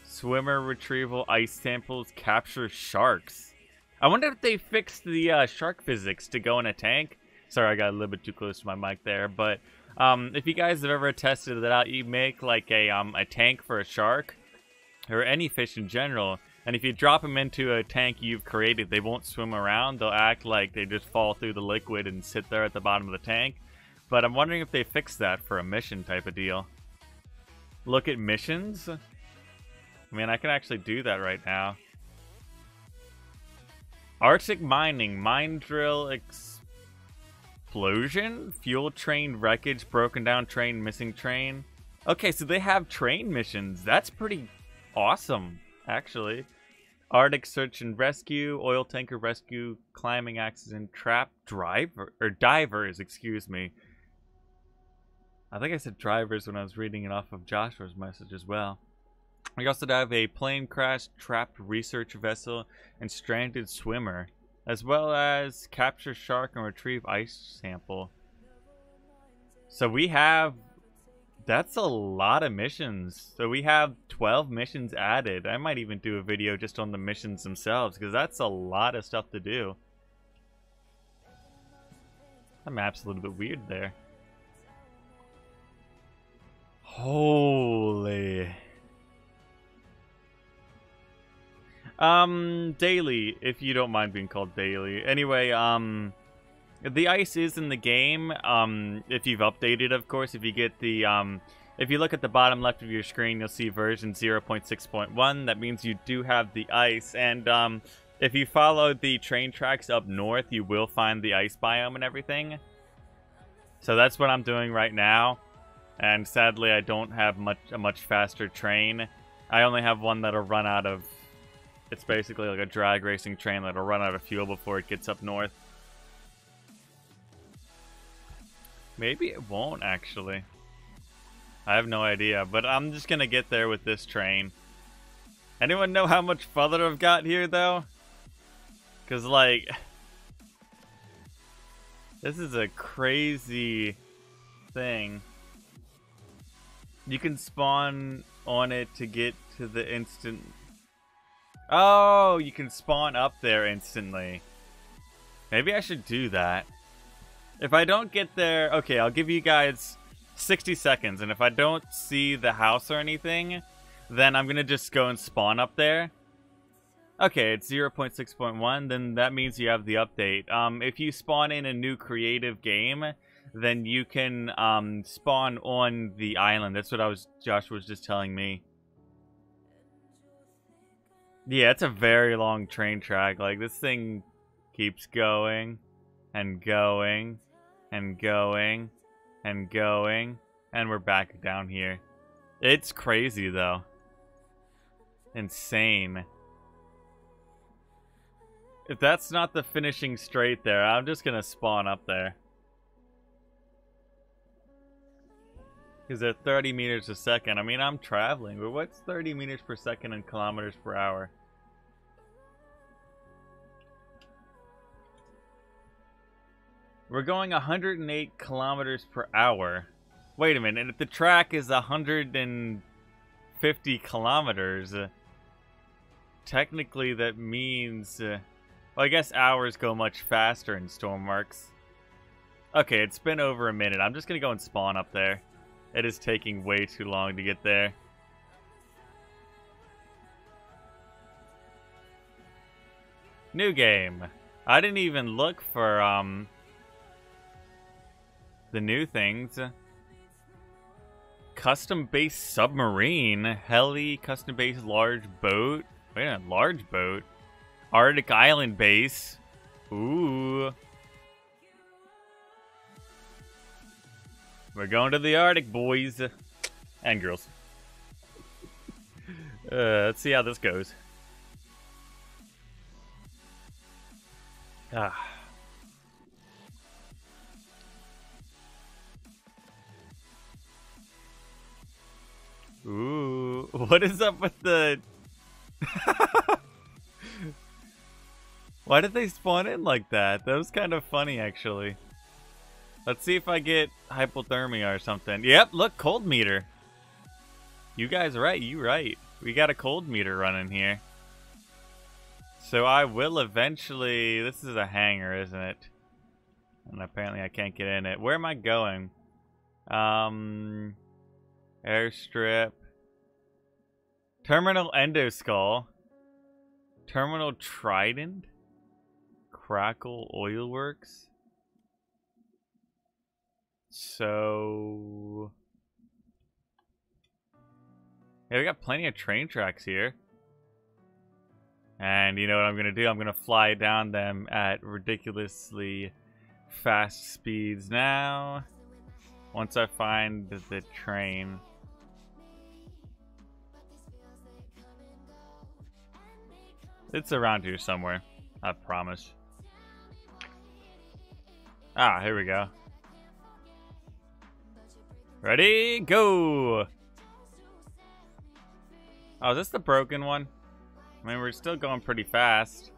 Swimmer retrieval, ice samples, capture sharks. I wonder if they fixed the shark physics to go in a tank. Sorry, I got a little bit too close to my mic there, but if you guys have ever tested it out, you make like a tank for a shark or any fish in general, and if you drop them into a tank you've created, they won't swim around. They'll act like they just fall through the liquid and sit there at the bottom of the tank. But I'm wondering if they fixed that for a mission type of deal. Look at missions. I mean, I can actually do that right now. Arctic mining, mine drill explosion, fuel train wreckage, broken down train, missing train. Okay, so they have train missions. That's pretty awesome, actually. Arctic search and rescue, oil tanker rescue, climbing accident, trapped driver, or divers, excuse me. I think I said drivers when I was reading it off of Joshua's message as well. We also have a plane crash, trapped research vessel, and stranded swimmer, as well as capture shark and retrieve ice sample. So we have, that's a lot of missions. So we have 12 missions added. I might even do a video just on the missions themselves, because that's a lot of stuff to do. That map's a little bit weird there. Holy. Daily, if you don't mind being called daily. Anyway, the ice is in the game, if you've updated, of course. If you get the, if you look at the bottom left of your screen, you'll see version 0.6.1. That means you do have the ice, and, if you follow the train tracks up north, you will find the ice biome and everything. So that's what I'm doing right now, and sadly I don't have a much faster train. I only have one that'll run out of... It's basically like a drag racing train that'll run out of fuel before it gets up north. Maybe it won't, actually. I have no idea, but I'm just gonna get there with this train. Anyone know how much further I've got here, though? Because, like... This is a crazy thing. You can spawn on it to get to the instant... Oh, you can spawn up there instantly. Maybe I should do that. If I don't get there... Okay, I'll give you guys 60 seconds. And if I don't see the house or anything, then I'm going to just go and spawn up there. Okay, it's 0.6.1. Then that means you have the update. If you spawn in a new creative game, then you can spawn on the island. That's what Josh was just telling me. Yeah, it's a very long train track. Like, this thing keeps going and going and going and going, and we're back down here. It's crazy, though. Insane. If that's not the finishing straight there, I'm just gonna spawn up there. Because at 30 meters a second, I mean, I'm traveling, but what's 30 meters per second in kilometers per hour? We're going 108 kilometers per hour. Wait a minute, and if the track is 150 kilometers, technically that means... well, I guess hours go much faster in Stormworks. Okay, it's been over a minute. I'm just gonna go and spawn up there. It is taking way too long to get there. New game. I didn't even look for, the new things. Custom-based submarine. Heli, custom-based large boat. Wait a minute, large boat? Arctic Island base. Ooh. We're going to the Arctic, boys. And girls. Let's see how this goes. Ah. Ooh. What is up with the... Why did they spawn in like that? That was kind of funny, actually. Let's see if I get hypothermia or something. Yep, look, cold meter. You guys are right, you right. We got a cold meter running here. So I will eventually... This is a hangar, isn't it? And apparently I can't get in it. Where am I going? Airstrip. Terminal Endoskull. Terminal Trident. Crackle Oil Works. So... Yeah, we got plenty of train tracks here. And you know what I'm going to do? I'm going to fly down them at ridiculously fast speeds now. Once I find the train. It's around here somewhere, I promise. Ah, here we go. Ready, go! Oh, is this the broken one? I mean, we're still going pretty fast.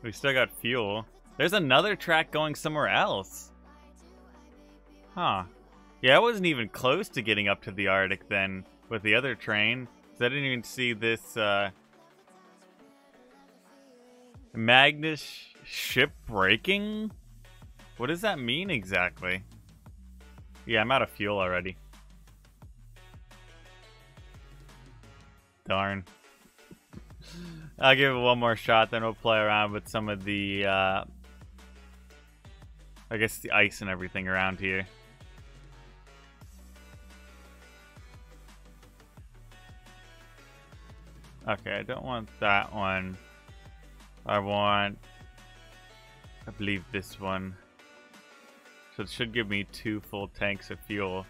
We still got fuel. There's another track going somewhere else. Huh. Yeah, I wasn't even close to getting up to the Arctic then with the other train. So I didn't even see this Magnus ship breaking? What does that mean exactly? Yeah, I'm out of fuel already. Darn. I'll give it one more shot, then we'll play around with some of the, I guess the ice and everything around here. Okay, I don't want that one. I believe this one. So it should give me 2 full tanks of fuel.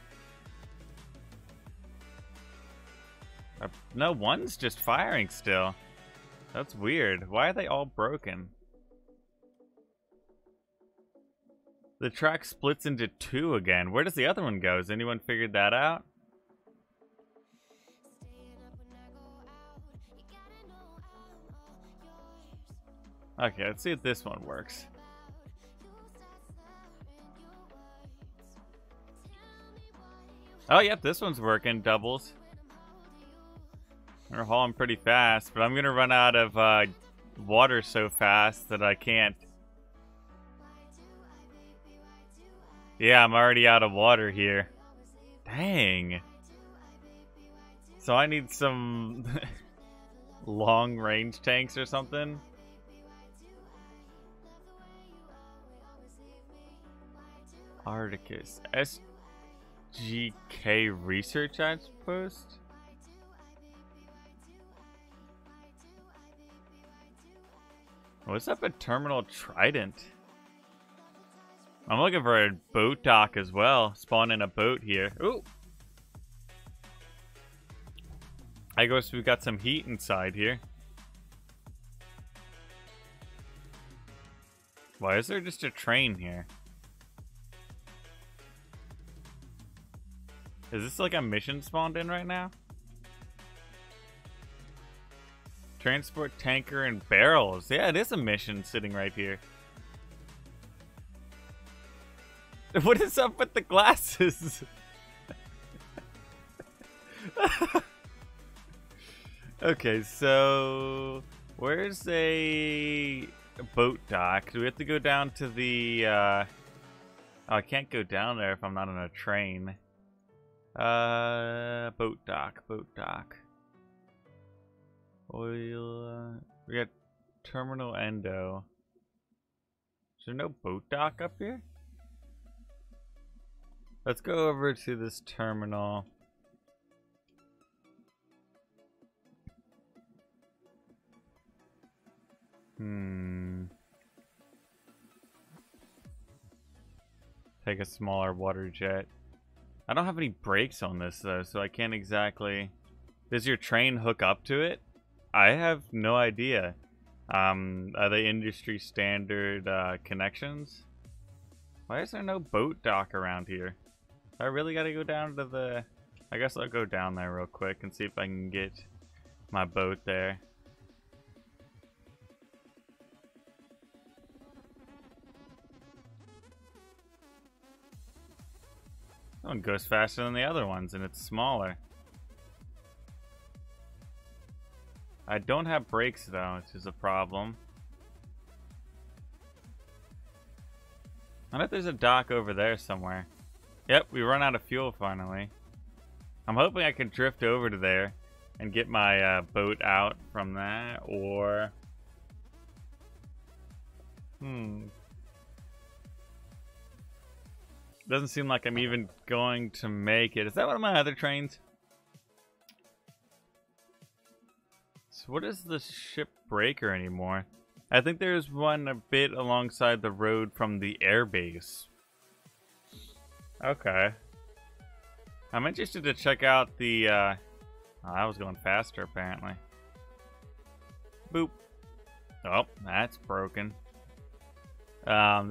No, one's just firing still. That's weird. Why are they all broken? The track splits into 2 again. Where does the other one go? Has anyone figured that out? Okay, let's see if this one works. Oh, yep, this one's working. Doubles. We're hauling pretty fast, but I'm gonna run out of water so fast that I can't. Yeah, I'm already out of water here. Dang. So I need some long range tanks or something. Arcticus. SGK research outpost? What's up at Terminal Trident? I'm looking for a boat dock as well. Spawn in a boat here. Ooh! I guess we've got some heat inside here. Why is there just a train here? Is this like a mission spawned in right now? Transport tanker and barrels. Yeah, it is a mission sitting right here. What is up with the glasses? Okay, so where's a boat dock? Do we have to go down to the oh, I can't go down there if I'm not on a train. Boat dock. Oil. We got Terminal Endo. Is there no boat dock up here? Let's go over to this terminal. Take a smaller water jet. I don't have any brakes on this though, so I can't exactly. Does your train hook up to it? I have no idea. Are they industry standard connections? Why is there no boat dock around here? I really gotta go down to the... I guess I'll go down there real quick and see if I can get my boat there. That one goes faster than the other ones and it's smaller. I don't have brakes though, which is a problem. I wonder if there's a dock over there somewhere. Yep, we run out of fuel finally. I'm hoping I can drift over to there and get my boat out from that, or... Doesn't seem like I'm even going to make it. Is that one of my other trains? So what is the ship breaker anymore? I think there's one a bit alongside the road from the airbase. Okay. I'm interested to check out the, oh, that was going faster apparently. Boop. Oh, that's broken. Yeah,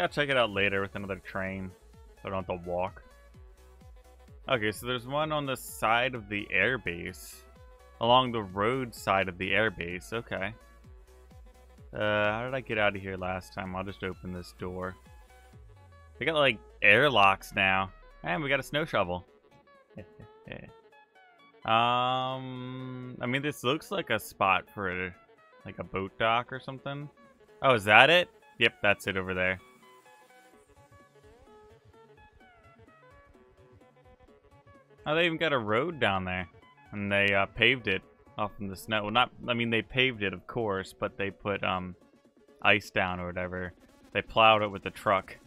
I'll check it out later with another train. So I don't have to walk. Okay, so there's one on the side of the airbase. Along the road side of the airbase. Okay. How did I get out of here last time? I'll just open this door. We got, like, airlocks now. And we got a snow shovel. I mean, this looks like a spot for, like, a boat dock or something. Oh, is that it? Yep, that's it over there. Oh, they even got a road down there. And they paved it off in the snow. Well, not, I mean, they paved it, of course, but they put ice down or whatever. They plowed it with the truck.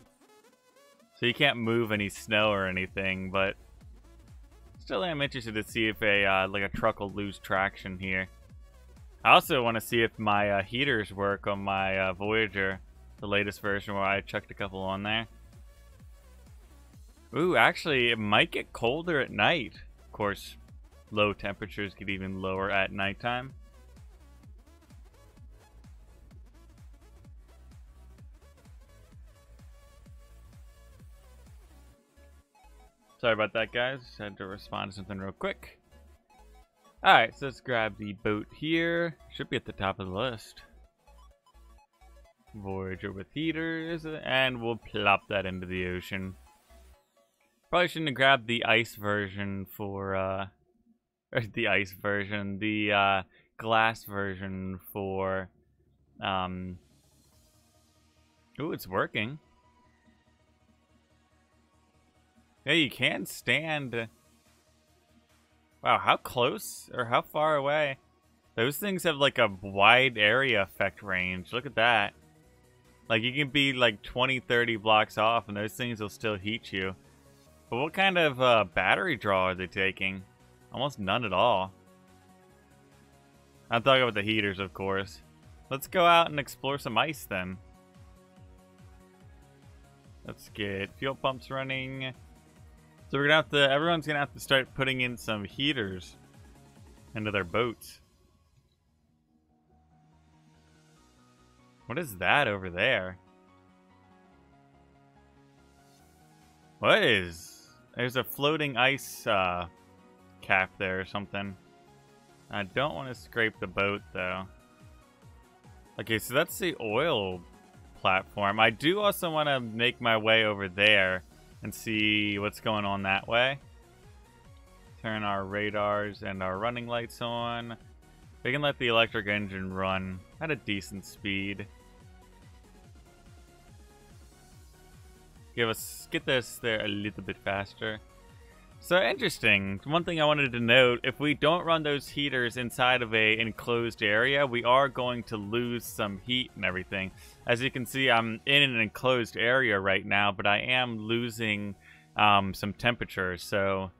So you can't move any snow or anything, but still am interested to see if a like a truck will lose traction here. I also want to see if my heaters work on my Voyager, the latest version where I chucked a couple on there. Ooh, actually, it might get colder at night. Of course, low temperatures get even lower at nighttime. Sorry about that, guys. Just had to respond to something real quick. Alright, so let's grab the boat here. Should be at the top of the list. Voyager with heaters, and we'll plop that into the ocean. Probably shouldn't have grabbed the ice version for, the glass version for, ooh, it's working. Yeah, you can stand. Wow, how close or how far away? Those things have like a wide area effect range. Look at that. Like you can be like 20, 30 blocks off and those things will still heat you. But what kind of battery draw are they taking? Almost none at all. I'm talking about the heaters, of course. Let's go out and explore some ice then. Let's get fuel pumps running. So we're gonna have to, everyone's gonna have to start putting in some heaters into their boats. What is that over there? What is? There's a floating ice cap there or something. I don't want to scrape the boat though. Okay, so that's the oil platform. I do also want to make my way over there and see what's going on that way. Turn our radars and our running lights on. We can let the electric engine run at a decent speed. Get this there a little bit faster. So interesting. One thing I wanted to note, if we don't run those heaters inside of a enclosed area, we are going to lose some heat and everything. As you can see, I'm in an enclosed area right now, but I am losing some temperature. So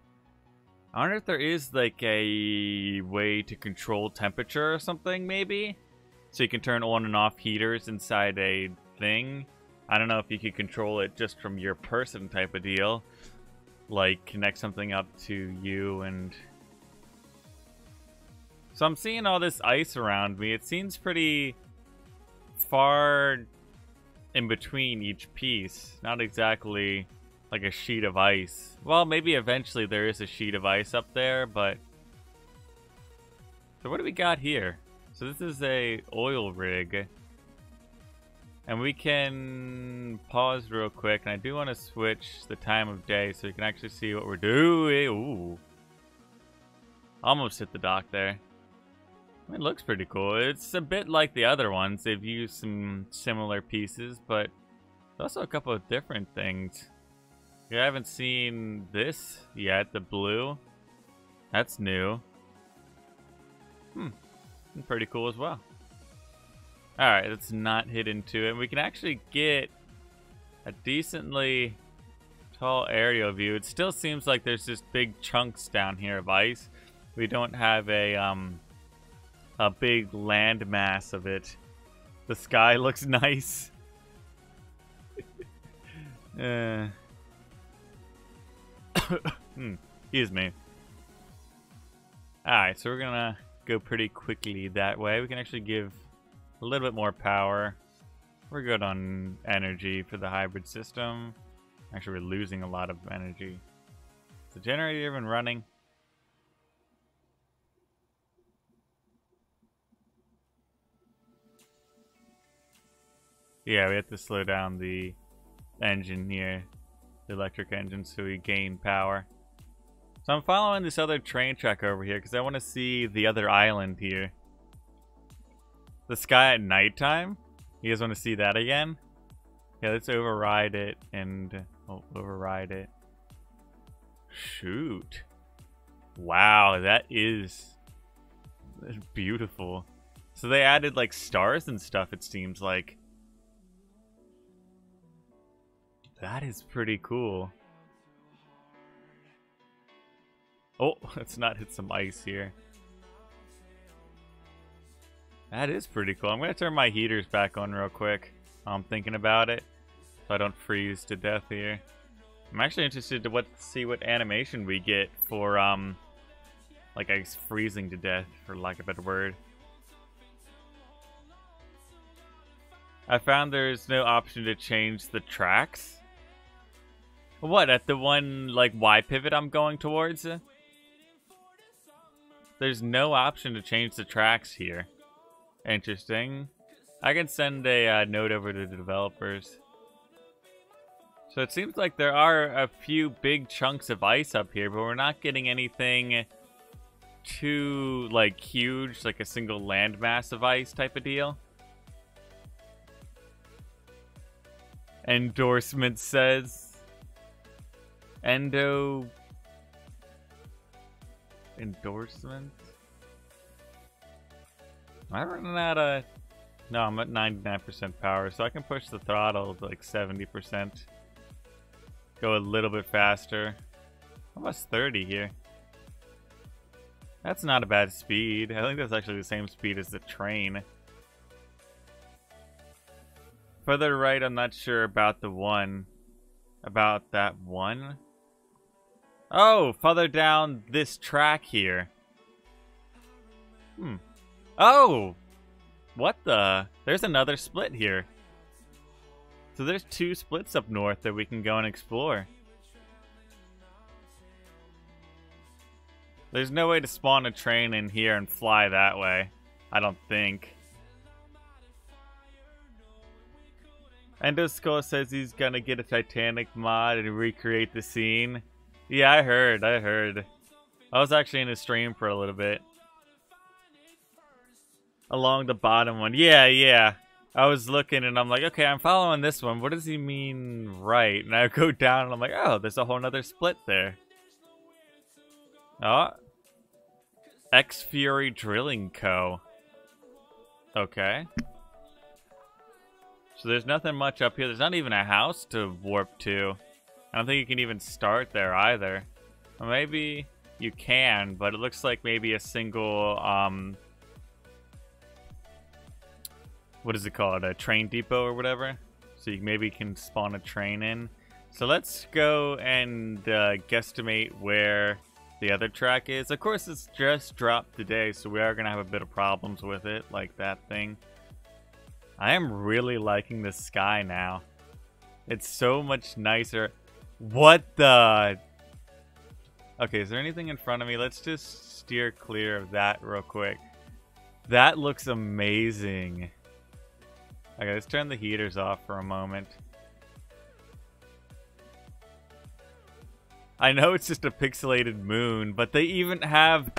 I wonder if there is like a way to control temperature or something, maybe? So you can turn on and off heaters inside a thing. I don't know if you could control it just from your person type of deal. Like connect something up to you and... So I'm seeing all this ice around me. It seems pretty far in between each piece. Not exactly like a sheet of ice. Well, maybe eventually there is a sheet of ice up there, but... So what do we got here? So this is a oil rig. And we can pause real quick, and I do want to switch the time of day so you can actually see what we're doing. Ooh. Almost hit the dock there. It looks pretty cool. It's a bit like the other ones. They've used some similar pieces, but also a couple of different things. You haven't seen this yet, the blue. That's new. Pretty cool as well. Alright, let's not hit into it. We can actually get a decently tall aerial view. It still seems like there's just big chunks down here of ice. We don't have a big land mass of it. The sky looks nice. Excuse me. Alright, so we're gonna go pretty quickly that way. We can actually give a little bit more power. We're good on energy for the hybrid system. Actually, we're losing a lot of energy. Is the generator even running? Yeah, we have to slow down the engine here. The electric engine, so we gain power. So I'm following this other train track over here because I want to see the other island here. The sky at nighttime? You guys want to see that again? Yeah, let's override it and override it. Shoot. Wow, that is beautiful. So they added like stars and stuff, it seems like. That is pretty cool. Oh, let's not hit some ice here. That is pretty cool. I'm going to turn my heaters back on real quick. I'm thinking about it, so I don't freeze to death here. I'm actually interested to see what animation we get for, like ice freezing to death, for lack of a better word. I found there's no option to change the tracks. What, at the one, like, Y pivot I'm going towards? There's no option to change the tracks here. Interesting. I can send a note over to the developers. So it seems like there are a few big chunks of ice up here, but we're not getting anything too, like, huge, like a single landmass of ice type of deal. Endorsement says... Endorsement? Am I running out of... No, I'm at 99% power, so I can push the throttle to like 70%. Go a little bit faster. Almost 30 here. That's not a bad speed. I think that's actually the same speed as the train. Further right, I'm not sure about the one. About that one? Oh, further down this track here. Oh! What the? There's another split here. So there's 2 splits up north that we can go and explore. There's no way to spawn a train in here and fly that way. I don't think. Endoskull says he's gonna get a Titanic mod and recreate the scene. Yeah, I heard. I was actually in a stream for a little bit. Along the bottom one. Yeah. I was looking and I'm like, okay, I'm following this one. What does he mean right? And I go down and I'm like, oh, there's a whole nother split there. Oh. X-Fury Drilling Co. Okay. So there's nothing much up here. There's not even a house to warp to. I don't think you can even start there either. Or maybe you can, but it looks like maybe a single, what is it called? A train depot or whatever? So you maybe can spawn a train in. So let's go and guesstimate where the other track is. Of course, it's just dropped today, so we are going to have a bit of problems with it, like that thing. I am really liking the sky now. It's so much nicer. What the... Okay, is there anything in front of me? Let's just steer clear of that real quick. That looks amazing. Okay, let's turn the heaters off for a moment. I know it's just a pixelated moon, but they even have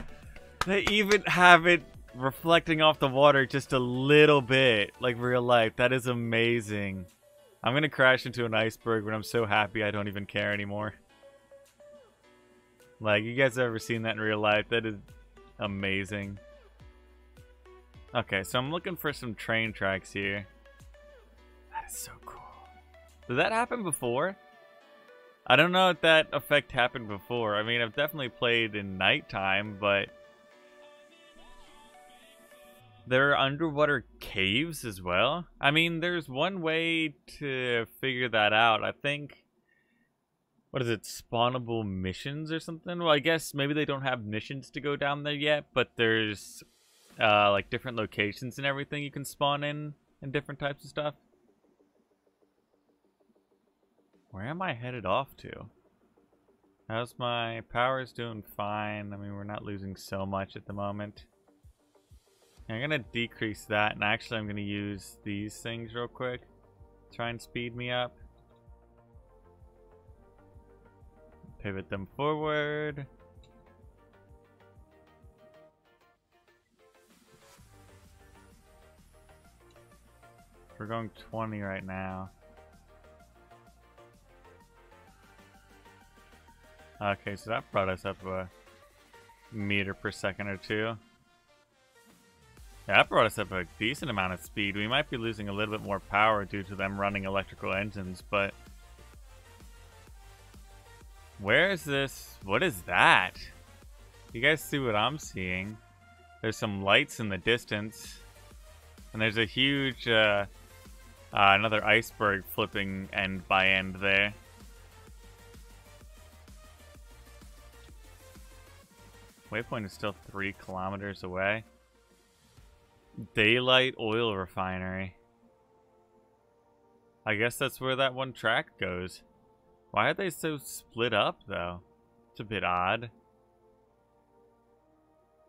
it reflecting off the water just a little bit, like real life. That is amazing. I'm gonna crash into an iceberg, but I'm so happy I don't even care anymore. Like, you guys ever seen that in real life? That is amazing. Okay, so I'm looking for some train tracks here. That is so cool. Did that happen before? I don't know if that effect happened before. I mean, I've definitely played in nighttime, but... There are underwater caves as well? I mean, there's one way to figure that out. I think... What is it? Spawnable missions or something? Well, I guess maybe they don't have missions to go down there yet, but there's... like, different locations and everything you can spawn in, and different types of stuff. Where am I headed off to? How's my power's doing fine. I mean, we're not losing so much at the moment. I'm gonna decrease that, and actually I'm gonna use these things real quick. Try and speed me up. Pivot them forward. We're going 20 right now. Okay, so that brought us up a meter per second or two. Yeah, that brought us up a decent amount of speed. We might be losing a little bit more power due to them running electrical engines, but... Where is this? What is that? You guys see what I'm seeing? There's some lights in the distance. And there's a huge, another iceberg flipping end by end there. Waypoint is still 3 kilometers away. Daylight oil refinery. I guess that's where that one track goes. Why are they so split up, though? It's a bit odd.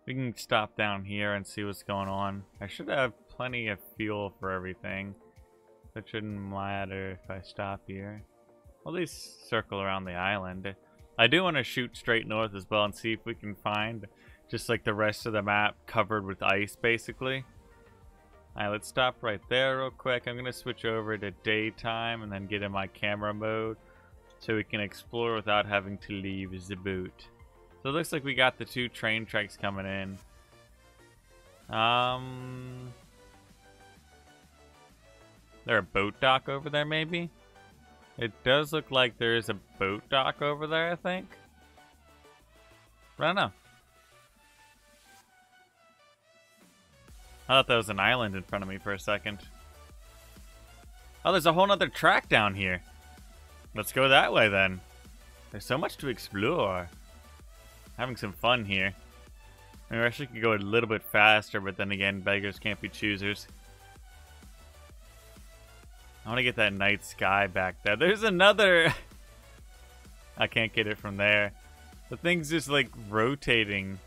We can stop down here and see what's going on. I should have plenty of fuel for everything. That shouldn't matter if I stop here. I'll at least circle around the island. I do want to shoot straight north as well and see if we can find just like the rest of the map covered with ice, basically. Alright, let's stop right there real quick. I'm going to switch over to daytime and then get in my camera mode so we can explore without having to leave the boot. So it looks like we got the 2 train tracks coming in. There a boat dock over there, maybe? It does look like there is a boat dock over there, I think. I don't know. I thought that was an island in front of me for a second. Oh, there's a whole nother track down here. Let's go that way then. There's so much to explore. Having some fun here. I mean, we actually could go a little bit faster, but then again, beggars can't be choosers. I want to get that night sky back there. There's another... I can't get it from there. The thing's just like rotating.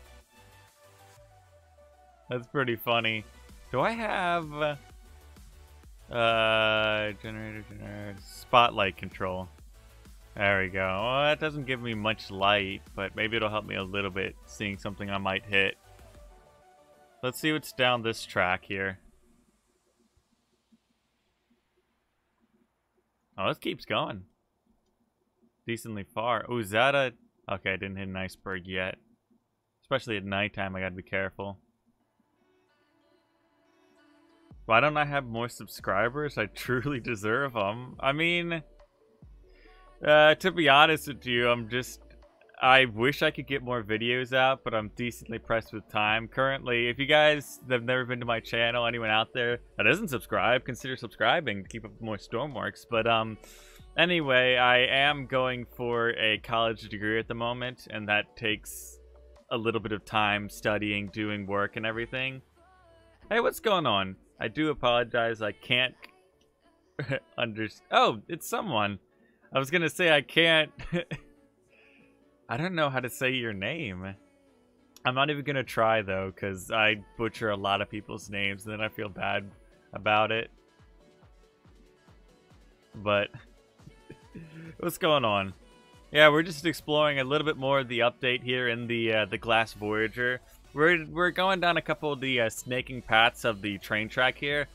That's pretty funny. Do I have generator spotlight control? There we go. Well, that doesn't give me much light, but maybe it'll help me a little bit seeing something I might hit. Let's see what's down this track here. Oh, this keeps going. Decently far. Oh, is that a... Okay, I didn't hit an iceberg yet. Especially at nighttime, I gotta be careful. Why don't I have more subscribers? I truly deserve them. I mean, to be honest with you, I wish I could get more videos out, but I'm decently pressed with time. Currently, if you guys have never been to my channel, anyone out there that isn't subscribed, consider subscribing to keep up with more Stormworks. But anyway, I am going for a college degree at the moment, and that takes a little bit of time studying, doing work, and everything. Hey, what's going on? I do apologize, I can't understand. Oh, it's someone. I was gonna say I can't... I don't know how to say your name. I'm not even gonna try, though, because I butcher a lot of people's names, and then I feel bad about it. But... what's going on? Yeah, we're just exploring a little bit more of the update here in the Glass Voyager. We're going down a couple of the snaking paths of the train track here.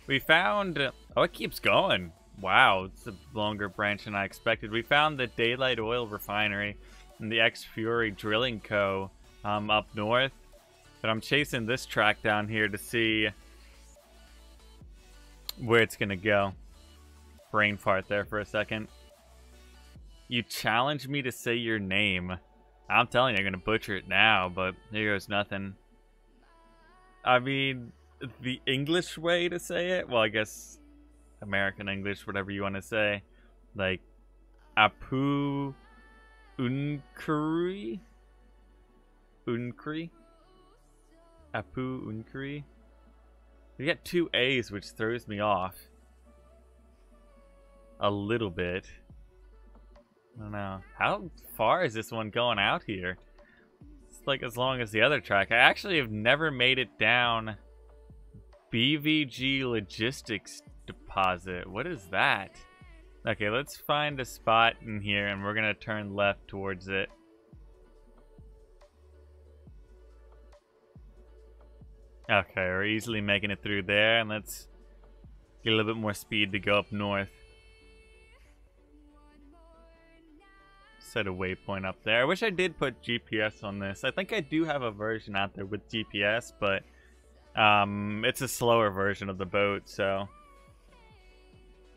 We found... oh, it keeps going. Wow, it's a longer branch than I expected. We found the Daylight Oil Refinery and the X-Fury Drilling Co. Up north. But I'm chasing this track down here to see where it's going to go. Brain fart there for a second. You challenged me to say your name. I'm telling you, I'm going to butcher it now, but here goes nothing. I mean, the English way to say it? Well, I guess American English, whatever you want to say. Like, Apu Unkuri? Unkri? Apu Unkri? You got 2 A's, which throws me off. A little bit. I don't know. How far is this one going out here? It's like as long as the other track. I actually have never made it down BVG Logistics Deposit. What is that? Okay, let's find a spot in here and we're gonna turn left towards it. Okay, we're easily making it through there, and let's get a little bit more speed to go up north. Set a waypoint up there. I wish I did put GPS on this. I think I do have a version out there with GPS, but it's a slower version of the boat, so...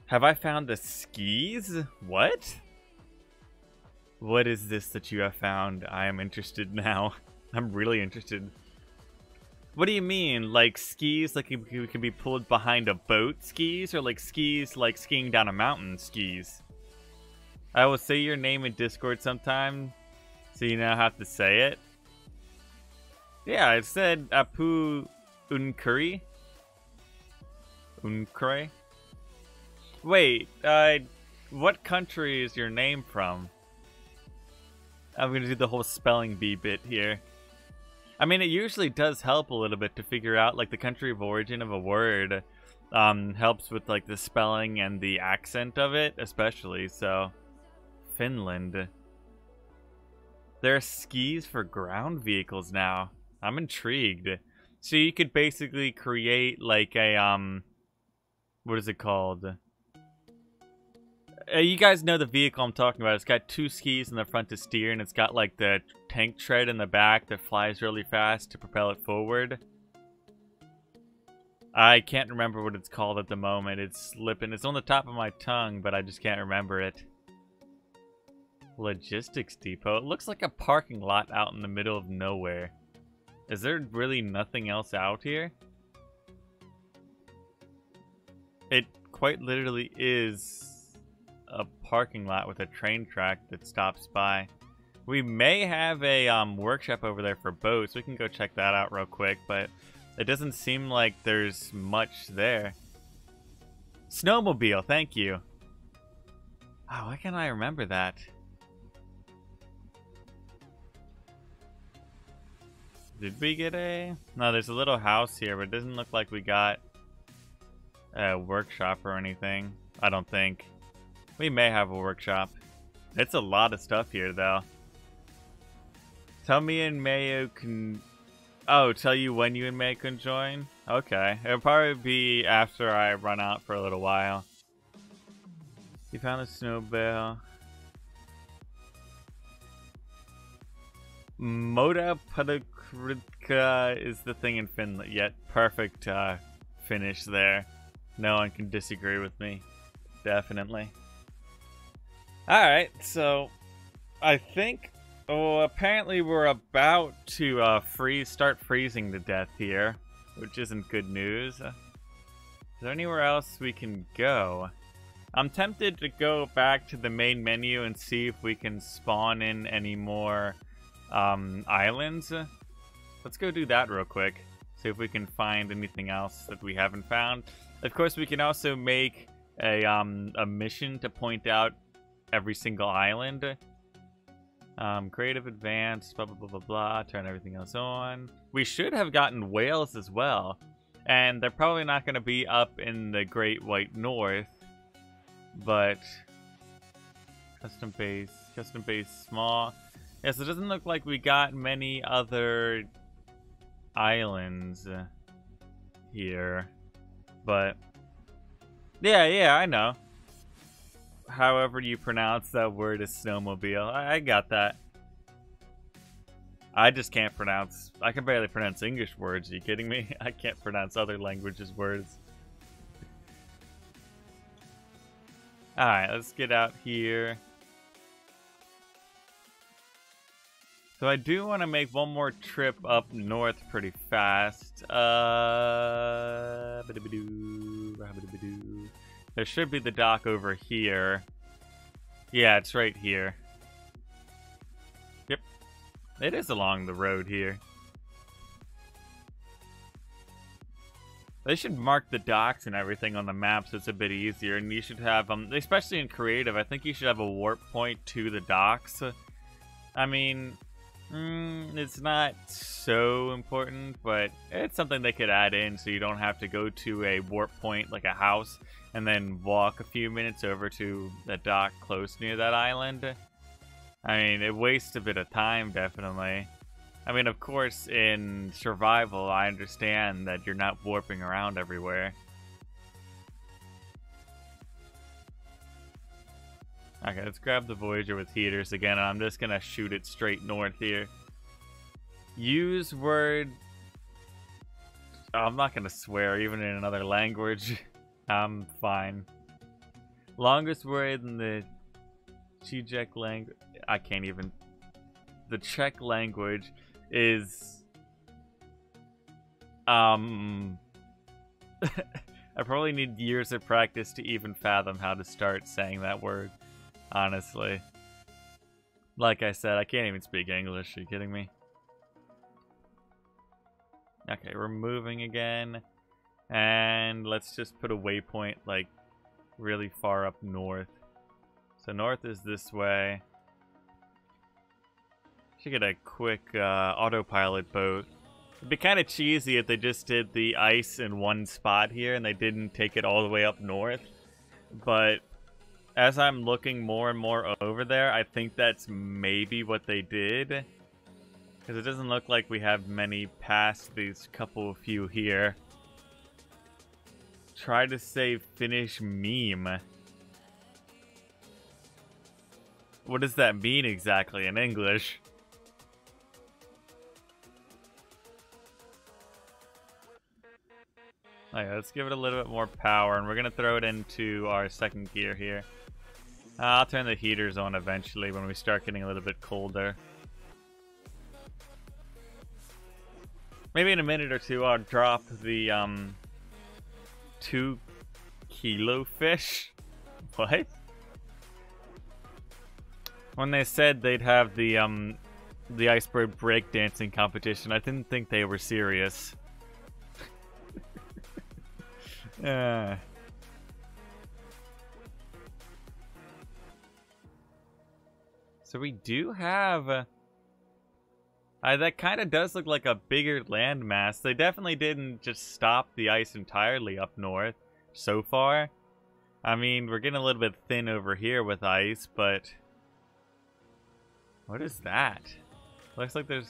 Have I found the skis? What? What is this that you have found? I am interested now. I'm really interested. What do you mean? Like skis, like you can be pulled behind a boat skis? Or like skis, like skiing down a mountain skis? I will say your name in Discord sometime, so you now have to say it. Yeah, I said Apu Unkuri. Unkure? Wait, what country is your name from? I'm gonna do the whole spelling bee bit here. I mean, it usually does help a little bit to figure out, like, the country of origin of a word. Helps with, like, the spelling and the accent of it, especially, so... Finland. There are skis for ground vehicles now. I'm intrigued. So you could basically create, like, a, what is it called? You guys know the vehicle I'm talking about. It's got two skis in the front to steer, and it's got like the tank tread in the back that flies really fast to propel it forward. I can't remember what it's called at the moment. It's slipping. It's on the top of my tongue, but I just can't remember it. Logistics depot. It looks like a parking lot out in the middle of nowhere. Is there really nothing else out here? It quite literally is a parking lot with a train track that stops by. We may have a workshop over there for boats. We can go check that out real quick, but it doesn't seem like there's much there. Snowmobile, thank you. Oh, why can't I remember that? Did we get a... No, there's a little house here, but it doesn't look like we got a workshop or anything. I don't think. We may have a workshop. It's a lot of stuff here, though. Tell me and Mayo can... Oh, tell you when you and May can join? Okay. It'll probably be after I run out for a little while. You found a snowball. Moda Padakrika is the thing in Finland. Yet perfect finish there. No one can disagree with me. Definitely. Alright, so I think, apparently we're about to start freezing to death here, which isn't good news. Is there anywhere else we can go? I'm tempted to go back to the main menu and see if we can spawn in any more islands. Let's go do that real quick. See if we can find anything else that we haven't found. Of course, we can also make a mission to point out every single island. Creative advanced, blah, blah, blah, blah, blah. Turn everything else on. We should have gotten whales as well. And they're probably not going to be up in the Great White North. But custom base small. Yes, it doesn't look like we got many other islands here. But yeah, I know. However you pronounce that word is snowmobile. I got that. I just can't pronounce... I can barely pronounce English words. Are you kidding me? I can't pronounce other languages' words. Alright, let's get out here. So I do want to make one more trip up north pretty fast. There should be the dock over here. Yeah, it's right here. Yep. It is along the road here. They should mark the docks and everything on the map so it's a bit easier. And you should have, especially in creative, I think you should have a warp point to the docks. I mean, it's not so important, but it's something they could add in so you don't have to go to a warp point like a house and then walk a few minutes over to the dock close near that island. I mean, it wastes a bit of time, definitely. I mean, of course, in survival, I understand that you're not warping around everywhere. Okay, let's grab the Voyager with heaters again, and I'm just gonna shoot it straight north here. Use word... Oh, I'm not gonna swear, even in another language. I'm fine. Longest word in the Czech language... I can't even... The Czech language is... I probably need years of practice to even fathom how to start saying that word. Honestly. Like I said, I can't even speak English. Are you kidding me? Okay, we're moving again. And let's just put a waypoint, like, really far up north. So north is this way. Should get a quick autopilot boat. It'd be kind of cheesy if they just did the ice in one spot here and they didn't take it all the way up north. But as I'm looking more and more over there, I think that's maybe what they did. Because it doesn't look like we have many past these few here. Try to say finish meme. What does that mean exactly in English? Okay, let's give it a little bit more power, and we're going to throw it into our second gear here. I'll turn the heaters on eventually when we start getting a little bit colder. Maybe in a minute or two I'll drop the 2-kilo fish. What? When they said they'd have the iceberg breakdancing competition, I didn't think they were serious. So we do have... that kind of does look like a bigger landmass. They definitely didn't just stop the ice entirely up north so far. I mean, we're getting a little bit thin over here with ice, but... What is that? Looks like there's...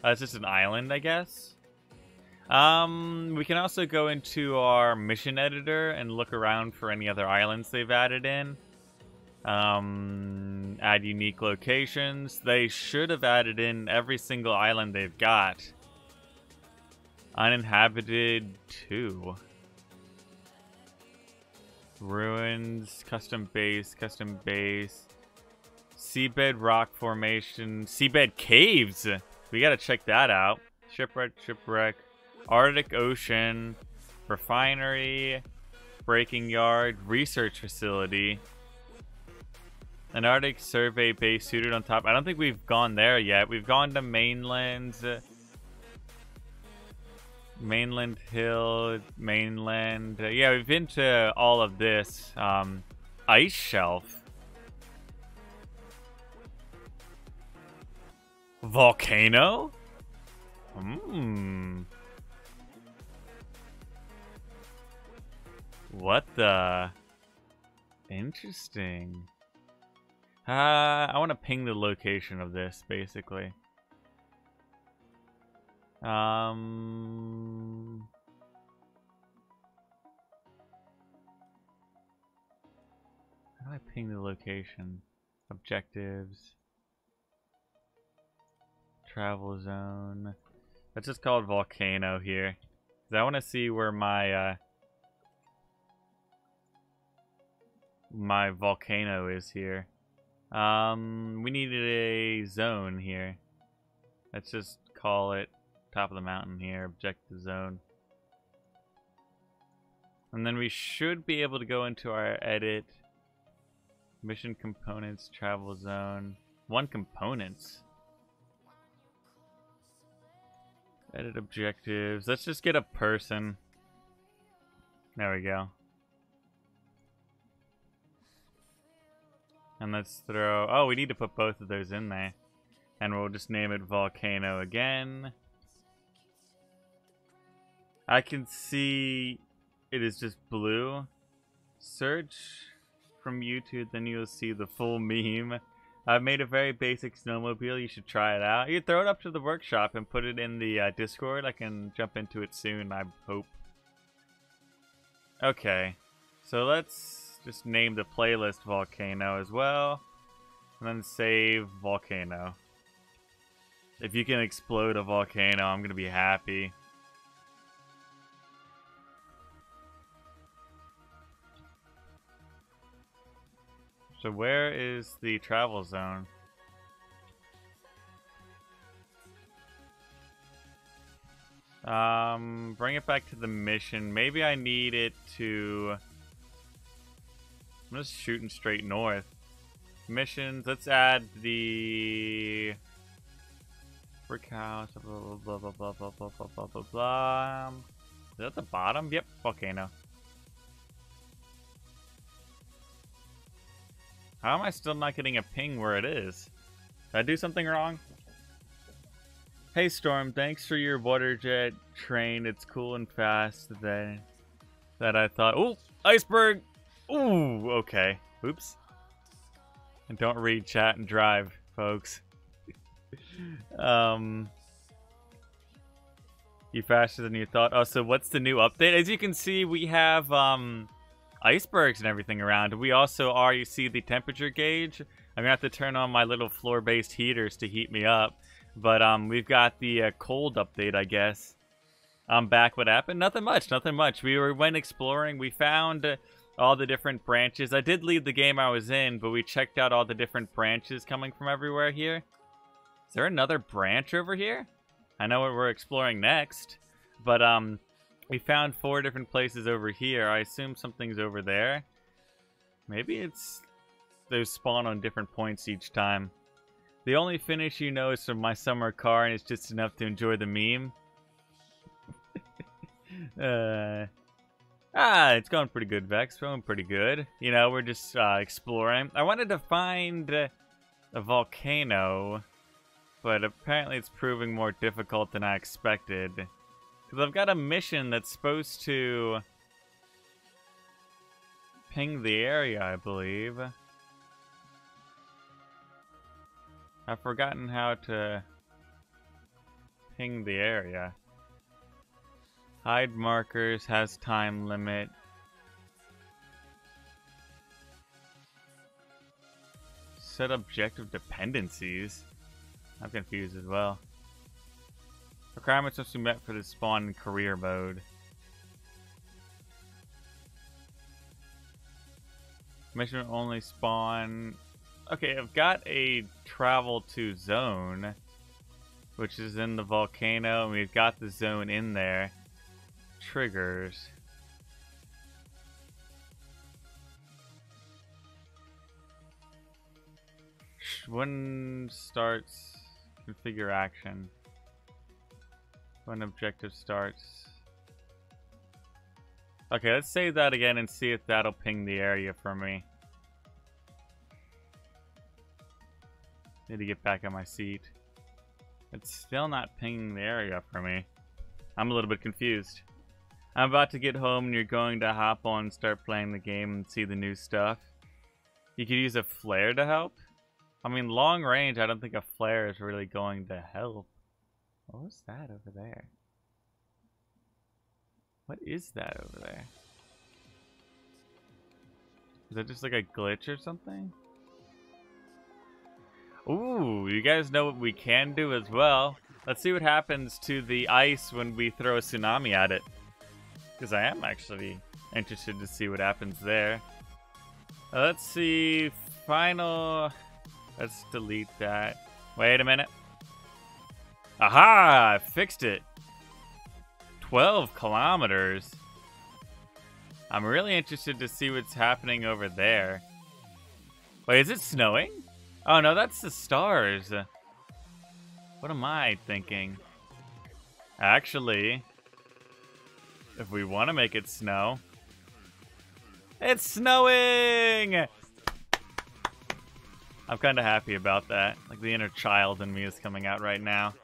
it's just an island, I guess? We can also go into our mission editor and look around for any other islands they've added in. Add unique locations. They should have added in every single island they've got. Uninhabited 2. Ruins, custom base, seabed rock formation, seabed caves. We gotta check that out. Shipwreck, Arctic Ocean, refinery, breaking yard, research facility. An Arctic survey base suited on top. I don't think we've gone there yet. We've gone to mainland hill, mainland. Yeah, we've been to all of this. Ice shelf. Volcano? What the? Interesting. I want to ping the location of this, basically. How do I ping the location? Objectives. Travel zone. Let's just call it volcano here. 'Cause I want to see where my my volcano is here. We needed a zone here. Let's just call it top of the mountain here, objective zone. And then we should be able to go into our edit. Mission components, travel zone. 1 components. Edit objectives. Let's just get a person. There we go. And let's throw... Oh, we need to put both of those in there. And we'll just name it Volcano again. I can see it is just blue. Search from YouTube, then you'll see the full meme. I've made a very basic snowmobile. You should try it out. You throw it up to the workshop and put it in the Discord. I can jump into it soon, I hope. Okay, so let's just name the playlist Volcano as well. And then save Volcano. If you can explode a volcano, I'm going to be happy. So where is the travel zone? Bring it back to the mission. Maybe I need it to... I'm just shooting straight north. Missions, let's add the... Brick house, blah, blah, blah, blah, blah, blah, blah, blah, blah, blah. Is that the bottom? Yep, volcano. How am I still not getting a ping where it is? Did I do something wrong? Hey Storm, thanks for your water jet train. It's cool and fast that I thought. Ooh, iceberg! Ooh, okay. Oops. And don't read chat and drive, folks. You faster than you thought. Oh, so what's the new update? As you can see, we have icebergs and everything around. We also are, you see the temperature gauge. I'm gonna have to turn on my little floor-based heaters to heat me up. But we've got the cold update, I guess. I'm back. What happened? Nothing much, nothing much. We went exploring. We found all the different branches. I did leave the game I was in, but we checked out all the different branches coming from everywhere here. Is there another branch over here? I know what we're exploring next. But we found 4 different places over here. I assume something's over there. Maybe it's... those spawn on different points each time. The only finish you know is from my summer car, and it's just enough to enjoy the meme. It's going pretty good, Vex. Going pretty good. You know, we're just exploring. I wanted to find a volcano, but apparently it's proving more difficult than I expected. Because I've got a mission that's supposed to ping the area, I believe. I've forgotten how to ping the area. Hide markers, has time limit. Set objective dependencies. I'm confused as well. Requirements must be met for the spawn in career mode. Mission only spawn... Okay, I've got a travel to zone, which is in the volcano, and we've got the zone in there. Triggers. When starts configure action. When objective starts. Okay, let's save that again and see if that'll ping the area for me. Need to get back on my seat. It's still not pinging the area for me. I'm a little bit confused. I'm about to get home and you're going to hop on and start playing the game and see the new stuff. You could use a flare to help. I mean, long range, I don't think a flare is really going to help. What was that over there? What is that over there? Is that just like a glitch or something? Ooh, you guys know what we can do as well. Let's see what happens to the ice when we throw a tsunami at it. Because I am actually interested to see what happens there. Let's see. Final... Let's delete that. Wait a minute. Aha! I fixed it. 12 kilometers. I'm really interested to see what's happening over there. Wait, is it snowing? Oh no, that's the stars. What am I thinking? Actually, if we want to make it snow, It's snowing! I'm kind of happy about that. Like, the inner child in me is coming out right now.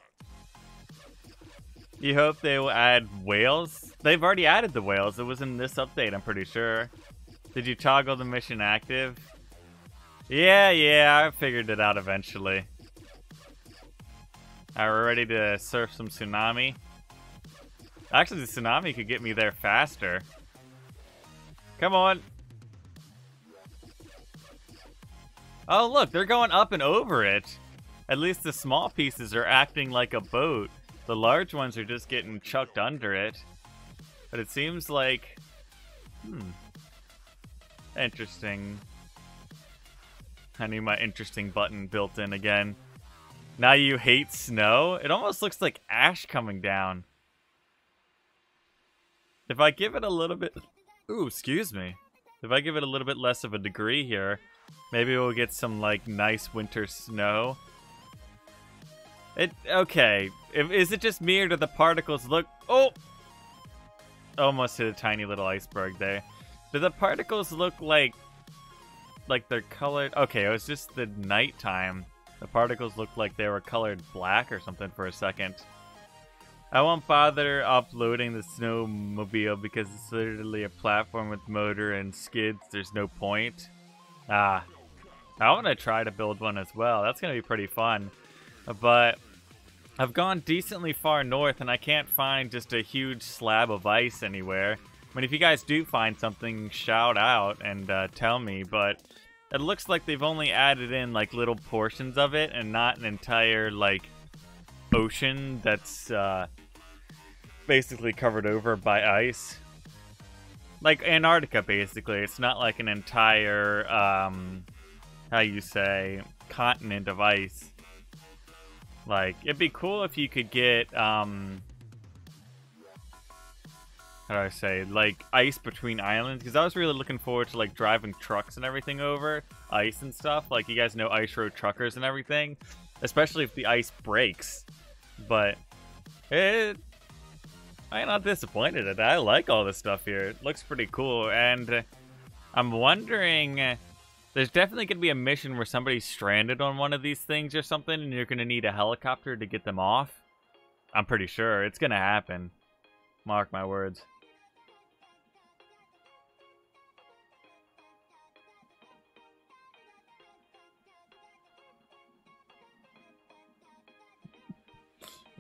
You hope they will add whales? They've already added the whales. It was in this update, I'm pretty sure. Did you toggle the mission active? Yeah, I figured it out eventually. Alright, we're ready to surf some tsunami. Actually, the tsunami could get me there faster. Come on. Oh, look, they're going up and over it. At least the small pieces are acting like a boat. The large ones are just getting chucked under it. But it seems like... Interesting. I need my interesting button built in again. Now you hate snow? It almost looks like ash coming down. If I give it a little bit... Ooh, excuse me. If I give it a little bit less of a degree here, maybe we'll get some, like, nice winter snow. Okay. Is it just me or do the particles look... Oh! Almost hit a tiny little iceberg there. Do the particles look like they're colored? Okay, it was just the nighttime. The particles looked like they were colored black or something for a second. I won't bother uploading the snowmobile because it's literally a platform with motor and skids. There's no point. I want to try to build one as well. That's going to be pretty fun. But I've gone decently far north and I can't find just a huge slab of ice anywhere. I mean, if you guys do find something, shout out and tell me. But it looks like they've only added in like little portions of it and not an entire like ocean that's basically covered over by ice. Like Antarctica, basically. It's not like an entire, how you say, continent of ice. Like, it'd be cool if you could get, how do I say, like, ice between islands. Because I was really looking forward to, like, driving trucks and everything over ice and stuff. Like, you guys know ice road truckers and everything. Especially if the ice breaks. But, I'm not disappointed at that. I like all this stuff here. It looks pretty cool. And I'm wondering... There's definitely going to be a mission where somebody's stranded on one of these things or something, and you're going to need a helicopter to get them off. I'm pretty sure. It's going to happen. Mark my words.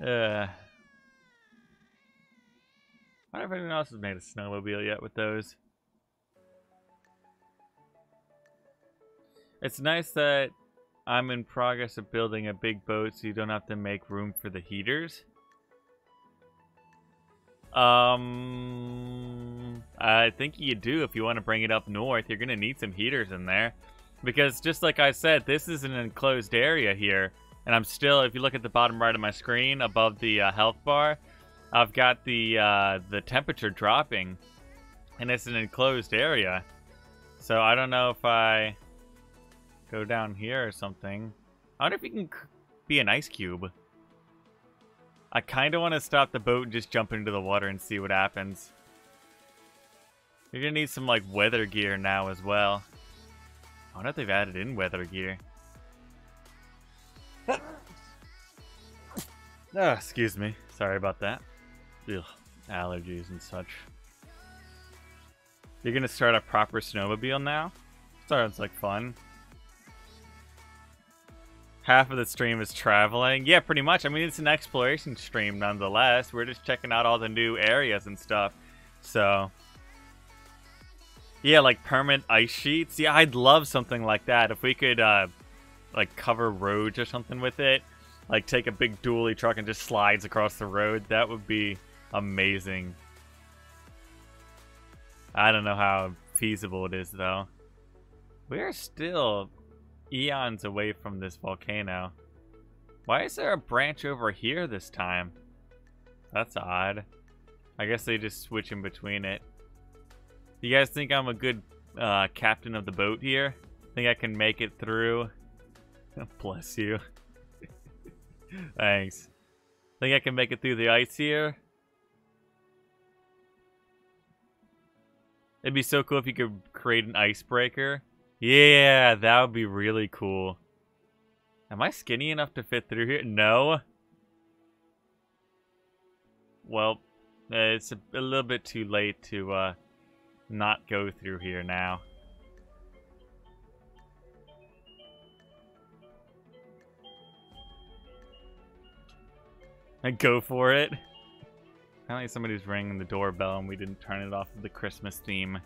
I wonder if anyone else has made a snowmobile yet with those. It's nice that I'm in progress of building a big boat so you don't have to make room for the heaters. I think you do if you want to bring it up north. You're going to need some heaters in there. Because just like I said, this is an enclosed area here. And I'm still, if you look at the bottom right of my screen above the health bar, I've got the temperature dropping. And it's an enclosed area. So I don't know if I... go down here or something. I wonder if you can be an ice cube. I kind of want to stop the boat and just jump into the water and see what happens. You're going to need some, like, weather gear now as well. I wonder if they've added in weather gear. Oh, excuse me. Sorry about that. Ugh, allergies and such. You're going to start a proper snowmobile now? Sounds like fun. Half of the stream is traveling. Yeah, pretty much. I mean, it's an exploration stream nonetheless. We're just checking out all the new areas and stuff. So, yeah, like permanent ice sheets. Yeah, I'd love something like that. If we could, like, cover roads or something with it. Like, take a big dually truck and just slides across the road. That would be amazing. I don't know how feasible it is, though. We're still... eons away from this volcano. Why is there a branch over here this time? That's odd. I guess they just switch in between it. You guys think I'm a good captain of the boat here? Think I can make it through? Bless you. Thanks. Think I can make it through the ice here? It'd be so cool if you could create an icebreaker. Yeah, that would be really cool. Am I skinny enough to fit through here? No. Well, it's a little bit too late to not go through here now. And go for it. Apparently somebody's ringing the doorbell and we didn't turn it off of the Christmas theme.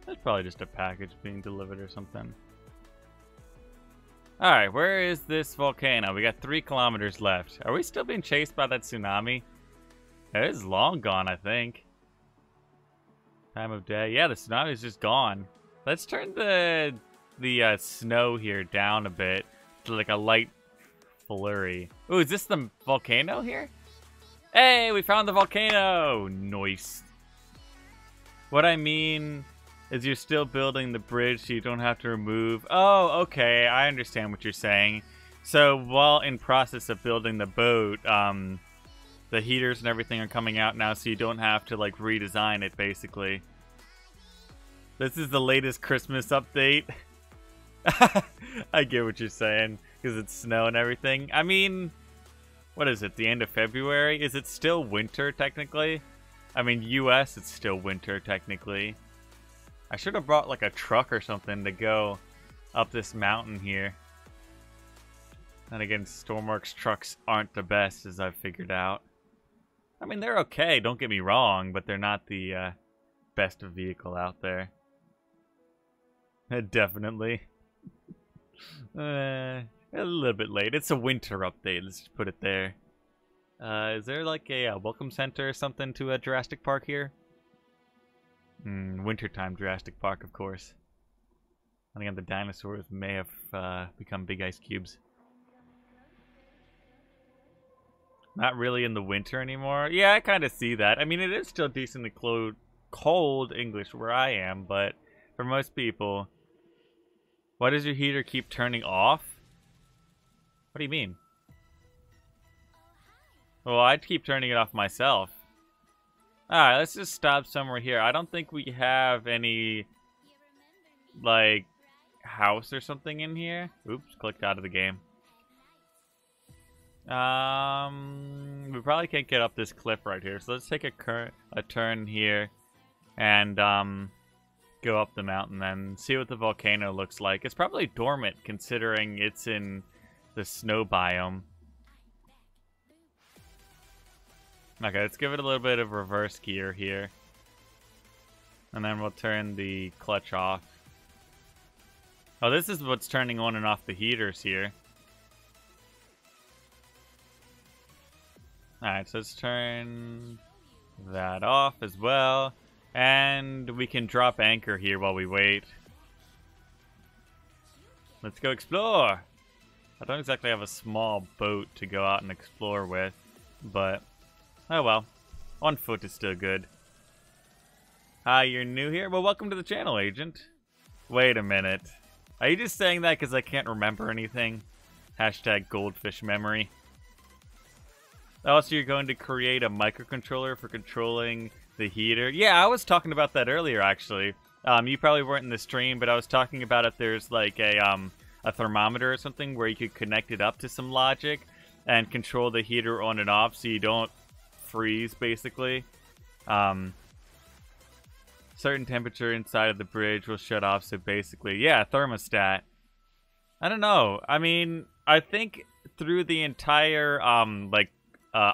That's probably just a package being delivered or something. Alright, where is this volcano? We got 3 kilometers left. Are we still being chased by that tsunami? It is long gone, I think. Time of day. Yeah, the tsunami is just gone. Let's turn the snow here down a bit to like a light flurry. Ooh, is this the volcano here? Hey, we found the volcano! Nice. What I mean is you're still building the bridge so you don't have to remove... Oh, okay, I understand what you're saying. So while in process of building the boat, the heaters and everything are coming out now so you don't have to like redesign it basically. This is the latest Christmas update. I get what you're saying because it's snow and everything. I mean, what is it, the end of February? Is it still winter technically? I mean, US it's still winter technically. I should have brought like a truck or something to go up this mountain here. And again, Stormworks trucks aren't the best, as I've figured out. I mean, they're okay, don't get me wrong, but they're not the best vehicle out there. Definitely. A little bit late. It's a winter update, let's just put it there. Is there like a welcome center or something to a Jurassic Park here? Wintertime Jurassic Park, of course. I think the dinosaurs may have become big ice cubes. Not really in the winter anymore. Yeah, I kind of see that. I mean, it is still decently cold English where I am, but for most people... Why does your heater keep turning off? What do you mean? Well, I'd keep turning it off myself. Alright, let's just stop somewhere here. I don't think we have any, like, house or something in here. Oops, clicked out of the game. We probably can't get up this cliff right here, so let's take a turn here and go up the mountain then, see what the volcano looks like. It's probably dormant considering it's in the snow biome. Okay, let's give it a little bit of reverse gear here. And then we'll turn the clutch off. Oh, this is what's turning on and off the heaters here. Alright, so let's turn that off as well. And we can drop anchor here while we wait. Let's go explore! I don't exactly have a small boat to go out and explore with, but oh well. On foot is still good. Hi, you're new here? Well, welcome to the channel, Agent. Wait a minute. Are you just saying that because I can't remember anything? Hashtag goldfish memory. Also, you're going to create a microcontroller for controlling the heater. Yeah, I was talking about that earlier, actually. You probably weren't in the stream, but I was talking about if there's like a thermometer or something where you could connect it up to some logic and control the heater on and off so you don't freeze, basically. Certain temperature inside of the bridge will shut off, so basically, yeah, thermostat. I don't know. I mean, I think through the entire,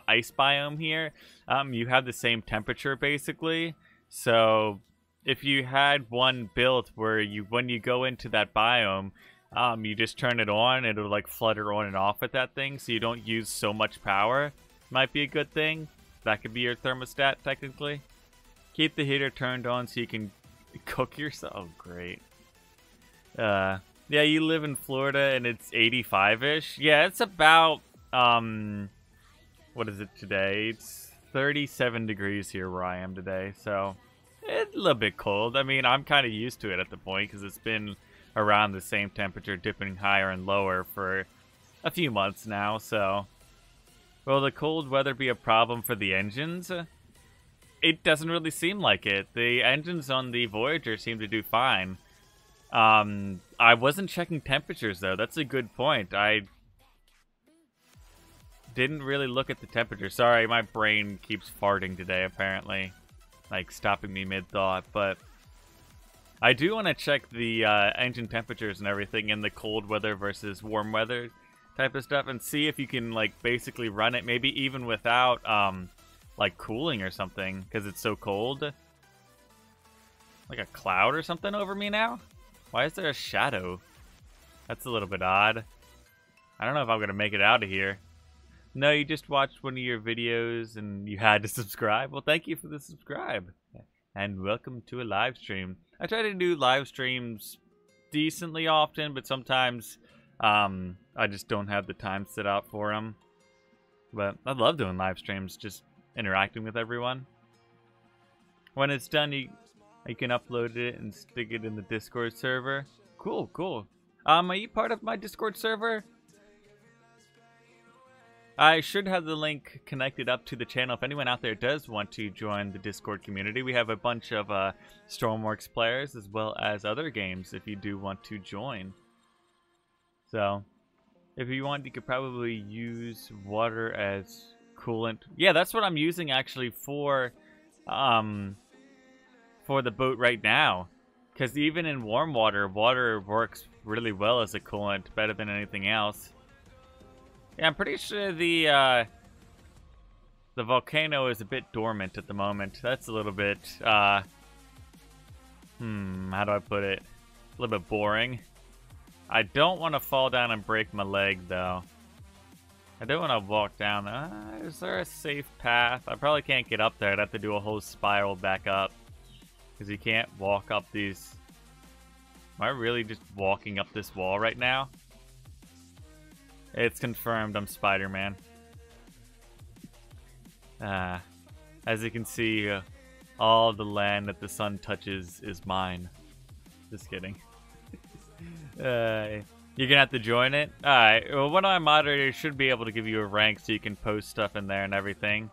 ice biome here, you have the same temperature, basically. So, if you had one built where when you go into that biome, you just turn it on, it'll, like, flutter on and off with that thing, so you don't use so much power. Might be a good thing. That could be your thermostat, technically. Keep the heater turned on so you can cook yourself. Oh, great. Yeah, you live in Florida and it's 85-ish. Yeah, it's about, what is it today? It's 37 degrees here where I am today, so it's a little bit cold. I mean, I'm kind of used to it at the point because it's been around the same temperature, dipping higher and lower for a few months now, so... Will the cold weather be a problem for the engines? It doesn't really seem like it. The engines on the Voyager seem to do fine. I wasn't checking temperatures, though. That's a good point. I didn't really look at the temperature. Sorry, my brain keeps farting today, apparently. Like, stopping me mid-thought, but... I do want to check the engine temperatures and everything in the cold weather versus warm weather type of stuff and see if you can, like, basically run it, maybe even without, like, cooling or something, because it's so cold. Like a cloud or something over me now? Why is there a shadow? That's a little bit odd. I don't know if I'm going to make it out of here. No, you just watched one of your videos and you had to subscribe? Well, thank you for the subscribe. And welcome to a live stream. I try to do live streams decently often, but sometimes I just don't have the time set out for them. But I love doing live streams, just interacting with everyone. When it's done, you can upload it and stick it in the Discord server. Cool, cool. Are you part of my Discord server? I should have the link connected up to the channel if anyone out there does want to join the Discord community. We have a bunch of Stormworks players as well as other games if you do want to join. So, if you want, you could probably use water as coolant. Yeah, that's what I'm using actually for the boat right now. Because even in warm water, water works really well as a coolant, better than anything else. Yeah, I'm pretty sure the volcano is a bit dormant at the moment. That's a little bit, how do I put it? A little bit boring. I don't want to fall down and break my leg, though. I don't want to walk down. Is there a safe path? I probably can't get up there. I'd have to do a whole spiral back up. Because you can't walk up these... Am I really just walking up this wall right now? It's confirmed I'm Spider-Man. As you can see, all the land that the sun touches is mine. Just kidding. You're gonna have to join it? Alright, well, one of my moderators should be able to give you a rank so you can post stuff in there and everything.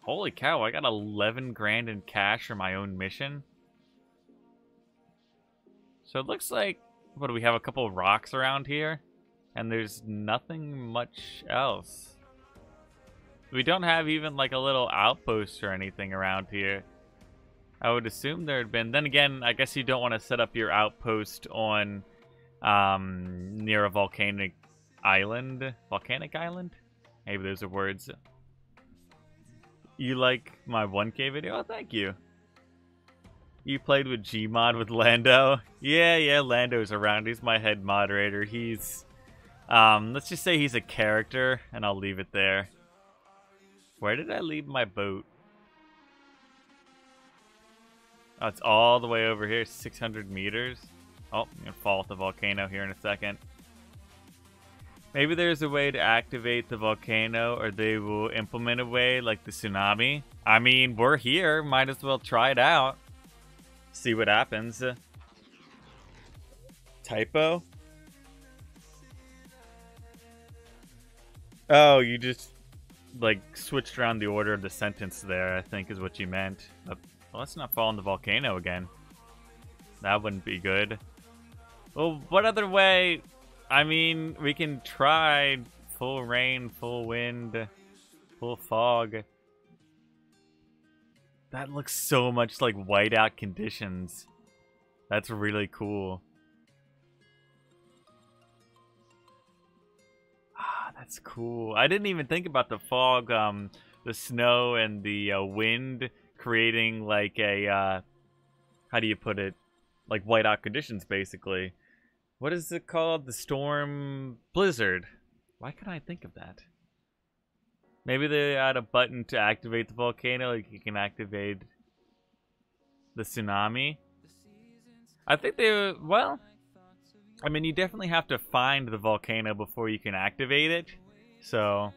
Holy cow, I got 11 grand in cash for my own mission. So it looks like, what do we have, a couple of rocks around here? And there's nothing much else. We don't have even like a little outpost or anything around here. I would assume there had been. Then again, I guess you don't want to set up your outpost on near a volcanic island. Volcanic island? Maybe those are words. You like my 1K video? Oh, thank you. You played with Gmod with Lando? Yeah, Lando's around. He's my head moderator. He's... let's just say he's a character, and I'll leave it there. Where did I leave my boat? Oh, it's all the way over here, 600 meters. Oh, I'm gonna fall off the volcano here in a second. Maybe there's a way to activate the volcano, or they will implement a way like the tsunami. I mean, we're here, might as well try it out. See what happens. Typo? Oh, you just, like, switched around the order of the sentence there, I think is what you meant. Well, let's not fall in the volcano again. That wouldn't be good. Well, what other way? I mean, we can try full rain, full wind, full fog. That looks so much like whiteout conditions. That's really cool. That's cool. I didn't even think about the fog, the snow, and the wind creating like a, how do you put it? Like whiteout conditions, basically. What is it called? The storm blizzard. Why can't I think of that? Maybe they add a button to activate the volcano, like you can activate the tsunami. I think they, well... I mean, you definitely have to find the volcano before you can activate it. So,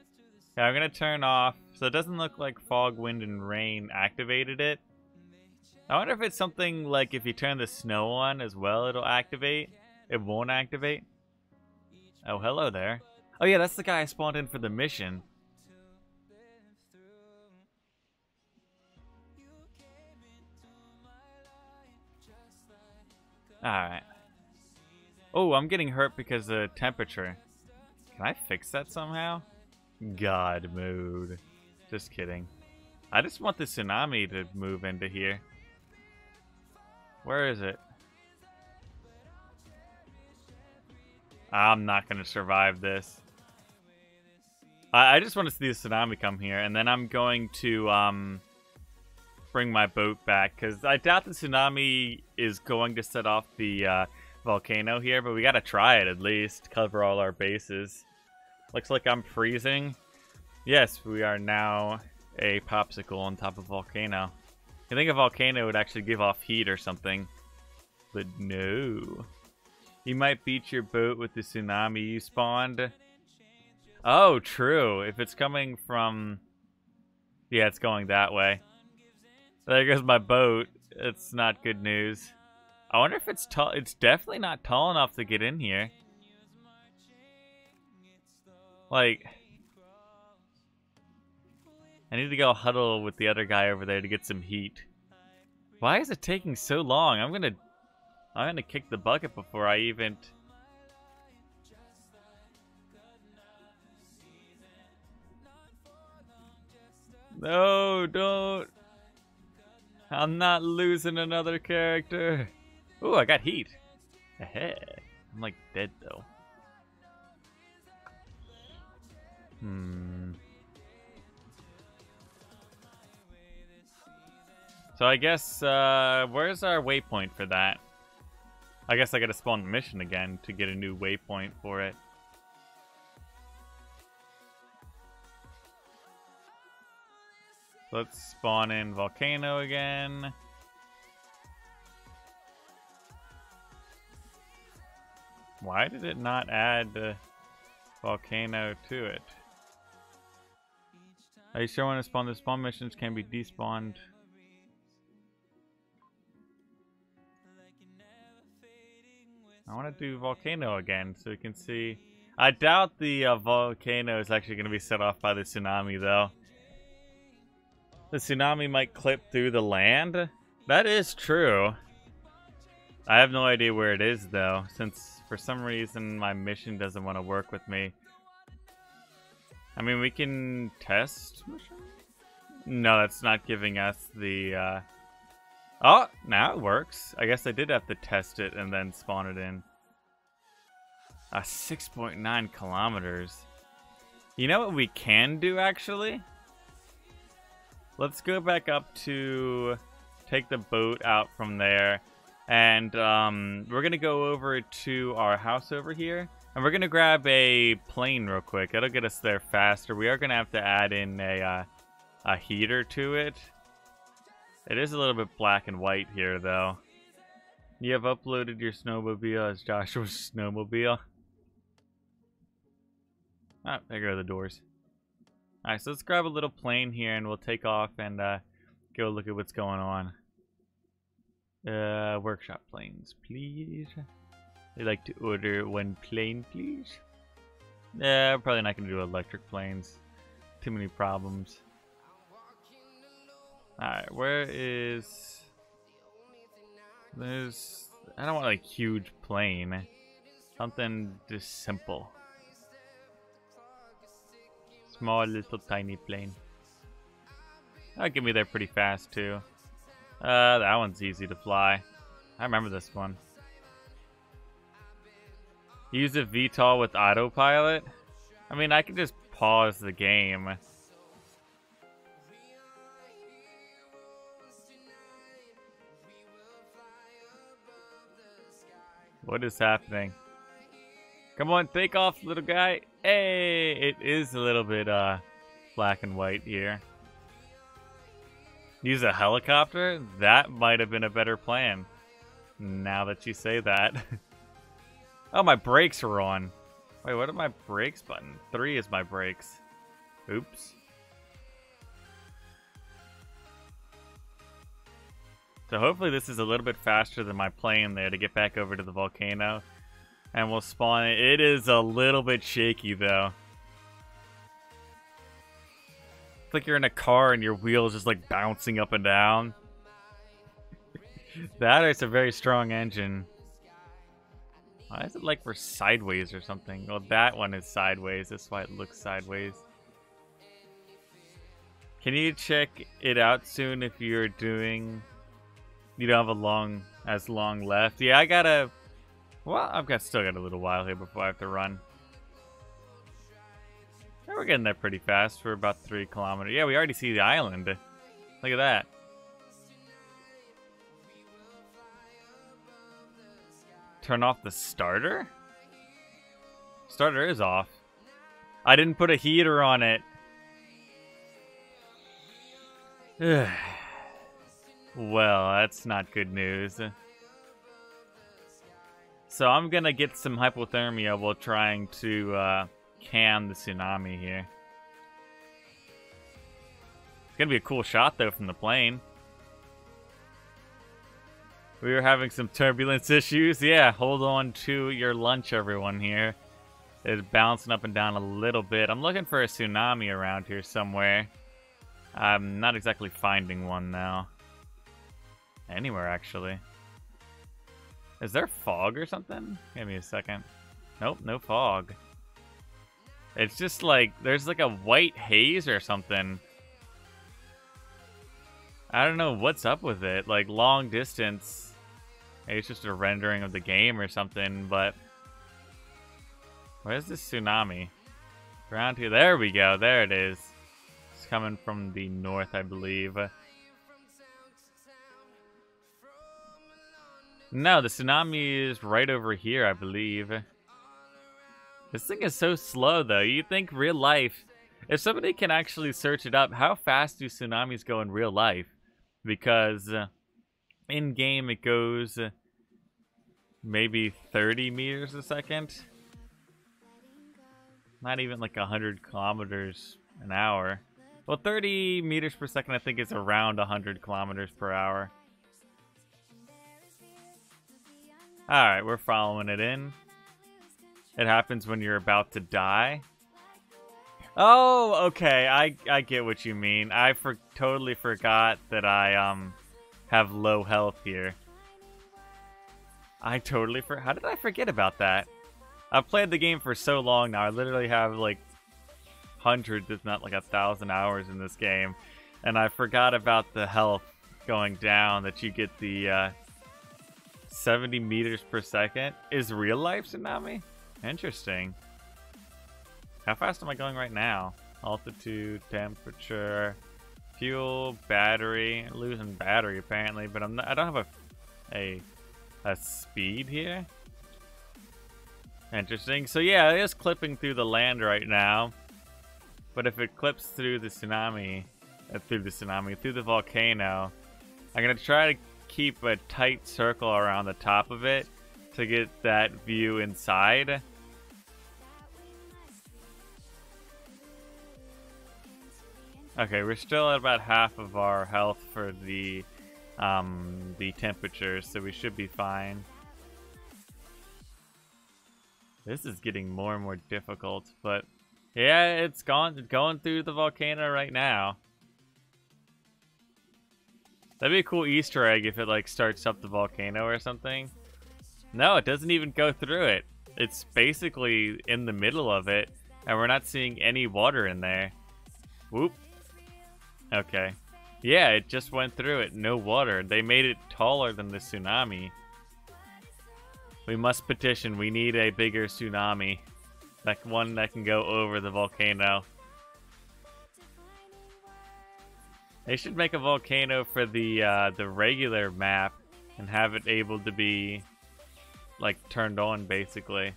yeah, I'm going to turn off. So it doesn't look like fog, wind, and rain activated it. I wonder if it's something like if you turn the snow on as well, it'll activate. It won't activate. Oh, hello there. Oh yeah, that's the guy I spawned in for the mission. Alright. Oh, I'm getting hurt because of temperature. Can I fix that somehow? God mode. Just kidding. I just want the tsunami to move into here. Where is it? I'm not going to survive this. I just want to see the tsunami come here, and then I'm going to bring my boat back, because I doubt the tsunami is going to set off the volcano here, but we got to try it at least, cover all our bases. Looks like I'm freezing. Yes, we are now a popsicle on top of a volcano. I think a volcano would actually give off heat or something, but no. You might beat your boat with the tsunami you spawned. Oh, true. If it's coming from... Yeah, it's going that way. There goes my boat. It's not good news. I wonder if it's tall. It's definitely not tall enough to get in here. Like... I need to go huddle with the other guy over there to get some heat. Why is it taking so long? I'm gonna kick the bucket before I even... No, don't. I'm not losing another character. Ooh, I got heat. Ahead. I'm like dead though. So I guess, where's our waypoint for that? I guess I gotta spawn the mission again to get a new waypoint for it. Let's spawn in volcano again. Why did it not add the volcano to it? Are you sure when to spawn? The spawn missions can be despawned. I want to do volcano again so we can see. I doubt the volcano is actually going to be set off by the tsunami though. The tsunami might clip through the land. That is true. I have no idea where it is though, since for some reason my mission doesn't want to work with me. I mean, we can test mission? No, that's not giving us the Oh, now it works. I guess I did have to test it and then spawn it in. 6.9 kilometers. You know what we can do, actually? Let's go back up to take the boat out from there. And we're going to go over to our house over here. And we're going to grab a plane real quick. That'll get us there faster. We are going to have to add in a heater to it. It is a little bit black and white here, though. You have uploaded your snowmobile as Joshua's snowmobile. Oh, there go the doors. Alright, so let's grab a little plane here and we'll take off and go look at what's going on. Workshop planes, please. I'd like to order one plane, please. We're probably not going to do electric planes. Too many problems. Alright, where is... There's... I don't want like huge plane. Something just simple. Small little tiny plane. That'll get me there pretty fast too. That one's easy to fly. I remember this one. Use a VTOL with autopilot? I mean, I can just pause the game. What is happening? Come on, take off, little guy. Hey, it is a little bit black and white here. Use a helicopter? That might have been a better plan. Now that you say that. Oh, my brakes are on. Wait, what are my brakes button? 3 is my brakes. Oops. So hopefully this is a little bit faster than my plane there to get back over to the volcano. And we'll spawn it. It is a little bit shaky, though. It's like you're in a car and your wheels just like bouncing up and down. That is a very strong engine. Why is it like we're sideways or something? Well, that one is sideways. That's why it looks sideways. Can you check it out soon if you're doing... You don't have as long left? Yeah, I gotta... Well, still got a little while here before I have to run. Yeah, we're getting there pretty fast. We're about 3 kilometers. Yeah, we already see the island. Look at that. Turn off the starter? Starter is off. I didn't put a heater on it. Well, that's not good news. So I'm gonna get some hypothermia while trying to can the tsunami here. It's gonna be a cool shot though from the plane. We were having some turbulence issues. Yeah, hold on to your lunch, everyone here. It's bouncing up and down a little bit. I'm looking for a tsunami around here somewhere. I'm not exactly finding one now. Anywhere, actually. Is there fog or something? Give me a second. Nope, no fog. It's just like, there's like a white haze or something. I don't know what's up with it. Like, long distance. Maybe it's just a rendering of the game or something, but... Where's this tsunami? Around here. There we go. There it is. It's coming from the north, I believe. No, the tsunami is right over here, I believe. This thing is so slow, though. You'd think real life... If somebody can actually search it up, how fast do tsunamis go in real life? Because in-game it goes maybe 30 meters a second. Not even like 100 kilometers an hour. Well, 30 meters per second I think is around 100 kilometers per hour. Alright, we're following it in. It happens when you're about to die. Oh, okay. I get what you mean. I totally forgot that I have low health here. I totally How did I forget about that? I've played the game for so long now. I literally have like hundreds, if not like 1,000 hours in this game, and I forgot about the health going down. That you get the 70 meters per second. Is real life tsunami? Interesting. How fast am I going right now? Altitude, temperature, fuel, battery. Losing battery apparently, but I don't have a speed here. Interesting. So yeah, it is clipping through the land right now. But if it clips through the tsunami, through the volcano, I'm gonna try to keep a tight circle around the top of it to get that view inside. Okay, we're still at about half of our health for the temperature, so we should be fine. This is getting more and more difficult, but yeah, it's going through the volcano right now. That'd be a cool Easter egg if it like starts up the volcano or something. No, it doesn't even go through it. It's basically in the middle of it, and we're not seeing any water in there. Whoop. Okay. Yeah, it just went through it. No water. They made it taller than the tsunami. We must petition. We need a bigger tsunami. Like one that can go over the volcano. They should make a volcano for the regular map and have it able to be like turned on basically.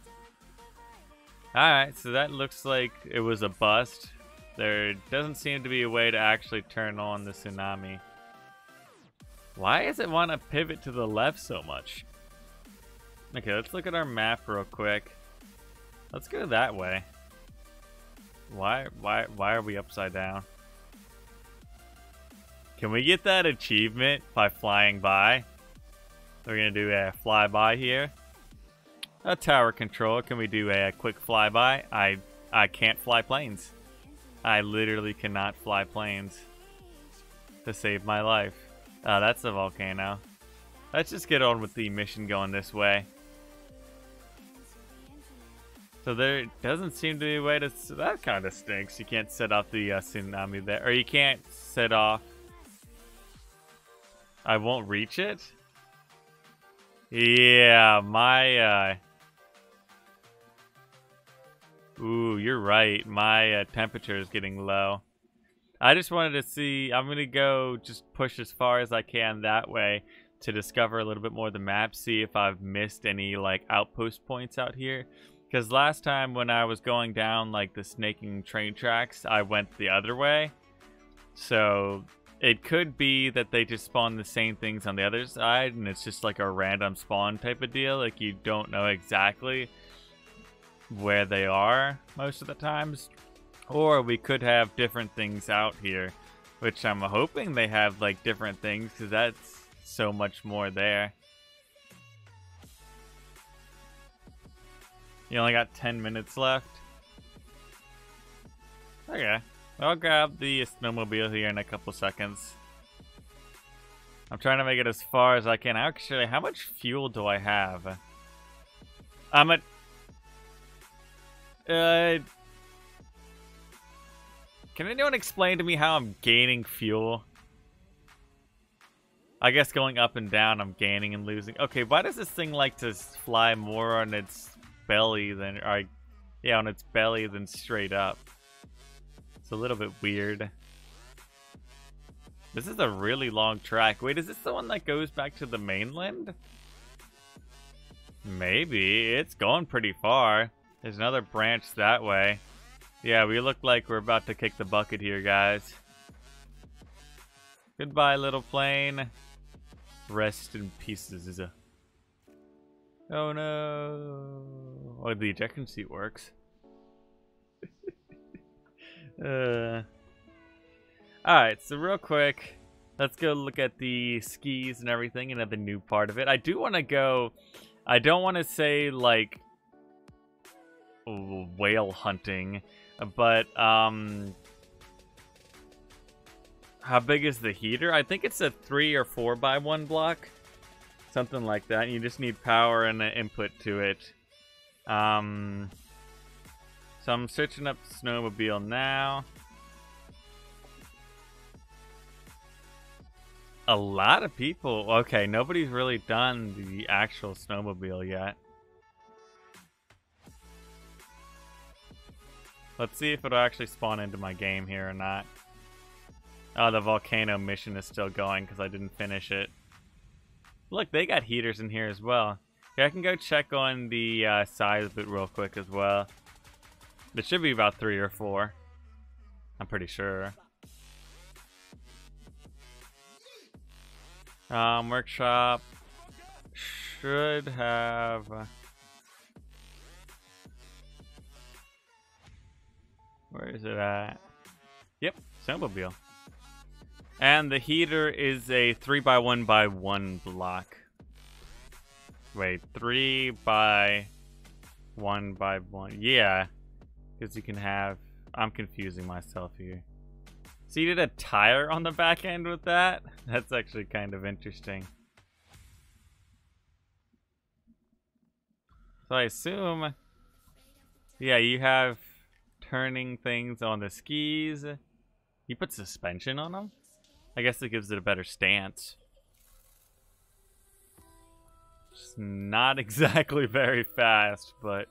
Alright, so that looks like it was a bust. There doesn't seem to be a way to actually turn on the tsunami. Why does it want to pivot to the left so much? Okay, let's look at our map real quick. Let's go that way. Why are we upside down? Can we get that achievement by flying by? We're gonna do a flyby here. A tower control. Can we do a quick flyby? I can't fly planes. I literally cannot fly planes to save my life. That's a volcano. Let's just get on with the mission going this way. So there doesn't seem to be a way to... That kind of stinks. You can't set off the tsunami there. Or you can't set off... I won't reach it? Yeah, my... Ooh, you're right. My temperature is getting low. I just wanted to see... I'm going to go just push as far as I can that way to discover a little bit more of the map. See if I've missed any, like, outpost points out here. Because last time when I was going down, like, the snaking train tracks, I went the other way. So it could be that they just spawn the same things on the other side, and it's just like a random spawn type of deal. Like, you don't know exactly where they are most of the times. Or we could have different things out here, which I'm hoping they have, like, different things, because that's so much more there. You only got 10 minutes left. Okay. I'll grab the snowmobile here in a couple seconds. I'm trying to make it as far as I can. Actually, how much fuel do I have? I'm at... Can anyone explain to me how I'm gaining fuel? I guess going up and down, I'm gaining and losing. Okay, why does this thing like to fly more on its belly than... on its belly than straight up? It's a little bit weird. This is a really long track. Wait, is this the one that goes back to the mainland? Maybe. It's going pretty far. There's another branch that way. Yeah, we look like we're about to kick the bucket here, guys. Goodbye, little plane. Rest in pieces. Oh no. Oh, the ejection seat works. Alright, so real quick, let's go look at the skis and everything and at the new part of it. I do want to go... I don't want to say, like, whale hunting, but, how big is the heater? I think it's a 3 or 4 by 1 block. Something like that. You just need power and an input to it. So I'm searching up the snowmobile now. A lot of people. Okay, nobody's really done the actual snowmobile yet. Let's see if it'll actually spawn into my game here or not. Oh, the volcano mission is still going because I didn't finish it. Look, they got heaters in here as well. Okay, I can go check on the size of it real quick as well. It should be about 3 or 4. I'm pretty sure. Workshop should have... Where is it at? Yep, snowmobile. And the heater is a 3 by 1 by 1 block. Wait, 3 by 1 by 1. Yeah, because you can have... I'm confusing myself here. So you did a tire on the back end with that? That's actually kind of interesting. So I assume... Yeah, you have turning things on the skis. You put suspension on them? I guess it gives it a better stance. It's not exactly very fast, but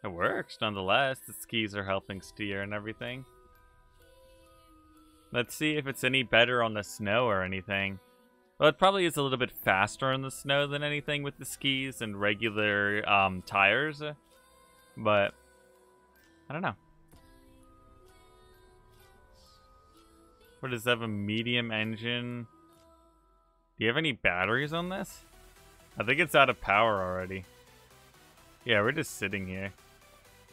it works nonetheless. The skis are helping steer and everything. Let's see if it's any better on the snow or anything. Well, it probably is a little bit faster on the snow than anything with the skis and regular tires. But I don't know. What does it have, a medium engine? Do you have any batteries on this? I think it's out of power already. Yeah, we're just sitting here.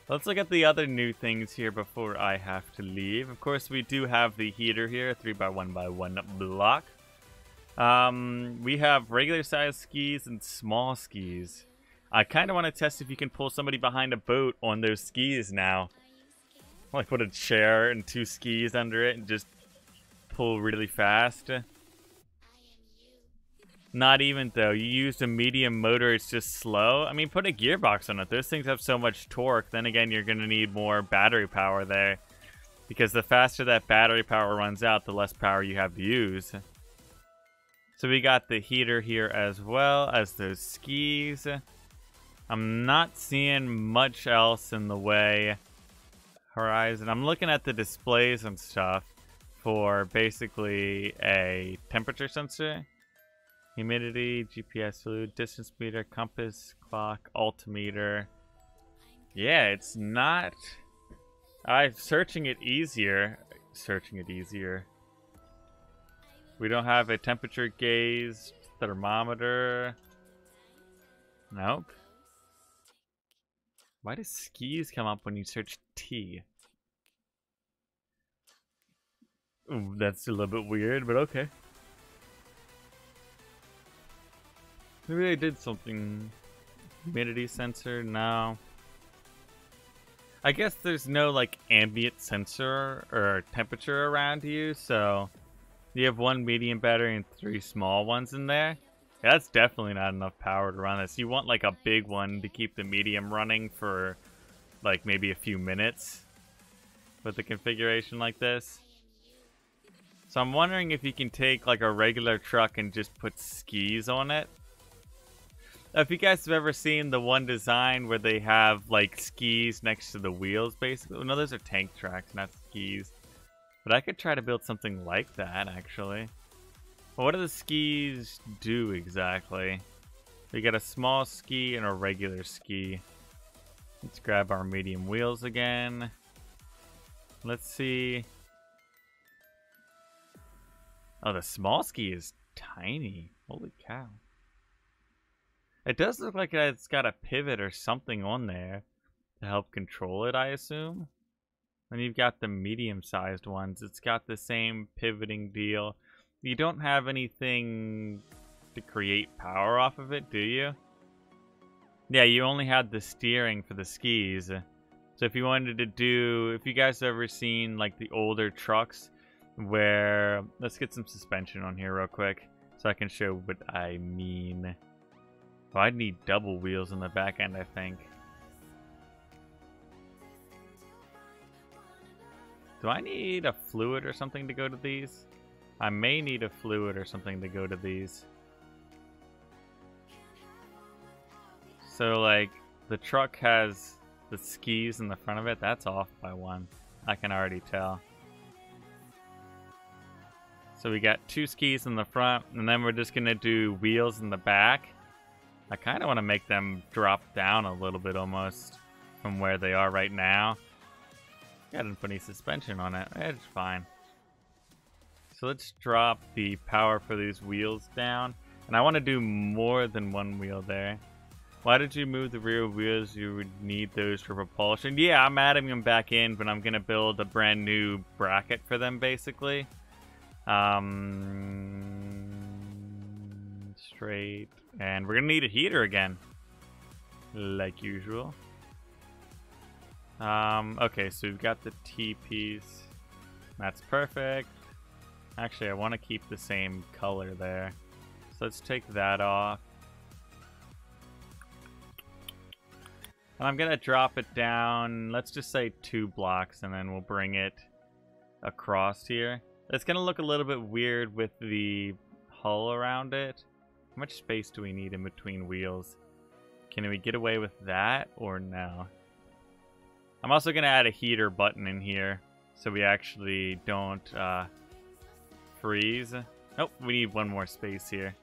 Let's look at the other new things here before I have to leave. Of course, we do have the heater here, 3 by 1 by 1 block. We have regular size skis and small skis. I kind of want to test if you can pull somebody behind a boat on those skis now. Like put a chair and 2 skis under it and just pull really fast. Not even though. You used a medium motor, it's just slow. I mean, put a gearbox on it. Those things have so much torque. Then again, you're going to need more battery power there. Because the faster that battery power runs out, the less power you have to use. So we got the heater here as well as those skis. I'm not seeing much else in the way. Horizon. I'm looking at the displays and stuff for basically a temperature sensor. Humidity, GPS fluid, distance meter, compass, clock, altimeter. Yeah, it's not... I'm searching it easier. We don't have a temperature gauge, thermometer. Nope. Why does skis come up when you search T? Ooh, that's a little bit weird, but okay. Maybe I did something. Humidity sensor? No. I guess there's no like ambient sensor or temperature around you, so you have 1 medium battery and 3 small ones in there. Yeah, that's definitely not enough power to run this. You want like a big one to keep the medium running for like maybe a few minutes with a configuration like this. So I'm wondering if you can take like a regular truck and just put skis on it. If you guys have ever seen the one design where they have like skis next to the wheels, basically. No, those are tank tracks, not skis. But I could try to build something like that, actually. Well, what do the skis do exactly? We got a small ski and a regular ski. Let's grab our medium wheels again. Let's see. Oh, the small ski is tiny. Holy cow. It does look like it's got a pivot or something on there to help control it, I assume. Then you've got the medium-sized ones. It's got the same pivoting deal. You don't have anything to create power off of it, do you? Yeah, you only had the steering for the skis. So if you wanted to do... If you guys have ever seen, like, the older trucks where... Let's get some suspension on here real quick so I can show what I mean. Oh, I'd need double wheels on the back end, I think. Do I need a fluid or something to go to these? I may need a fluid or something to go to these. So, like, the truck has the skis in the front of it. That's off by 1. I can already tell. So we got 2 skis in the front, and then we're just going to do wheels in the back. I kind of want to make them drop down a little bit almost from where they are right now. I didn't put any suspension on it. It's fine. So let's drop the power for these wheels down. And I want to do more than 1 wheel there. Why did you move the rear wheels? You would need those for propulsion. Yeah, I'm adding them back in, but I'm going to build a brand new bracket for them, basically. Straight. And we're going to need a heater again. Like usual. Okay, so we've got the T-piece. That's perfect. Actually, I want to keep the same color there. So let's take that off. And I'm going to drop it down, let's just say 2 blocks, and then we'll bring it across here. It's going to look a little bit weird with the hull around it. How much space do we need in between wheels? Can we get away with that or no? I'm also going to add a heater button in here so we actually don't freeze. Nope, we need 1 more space here.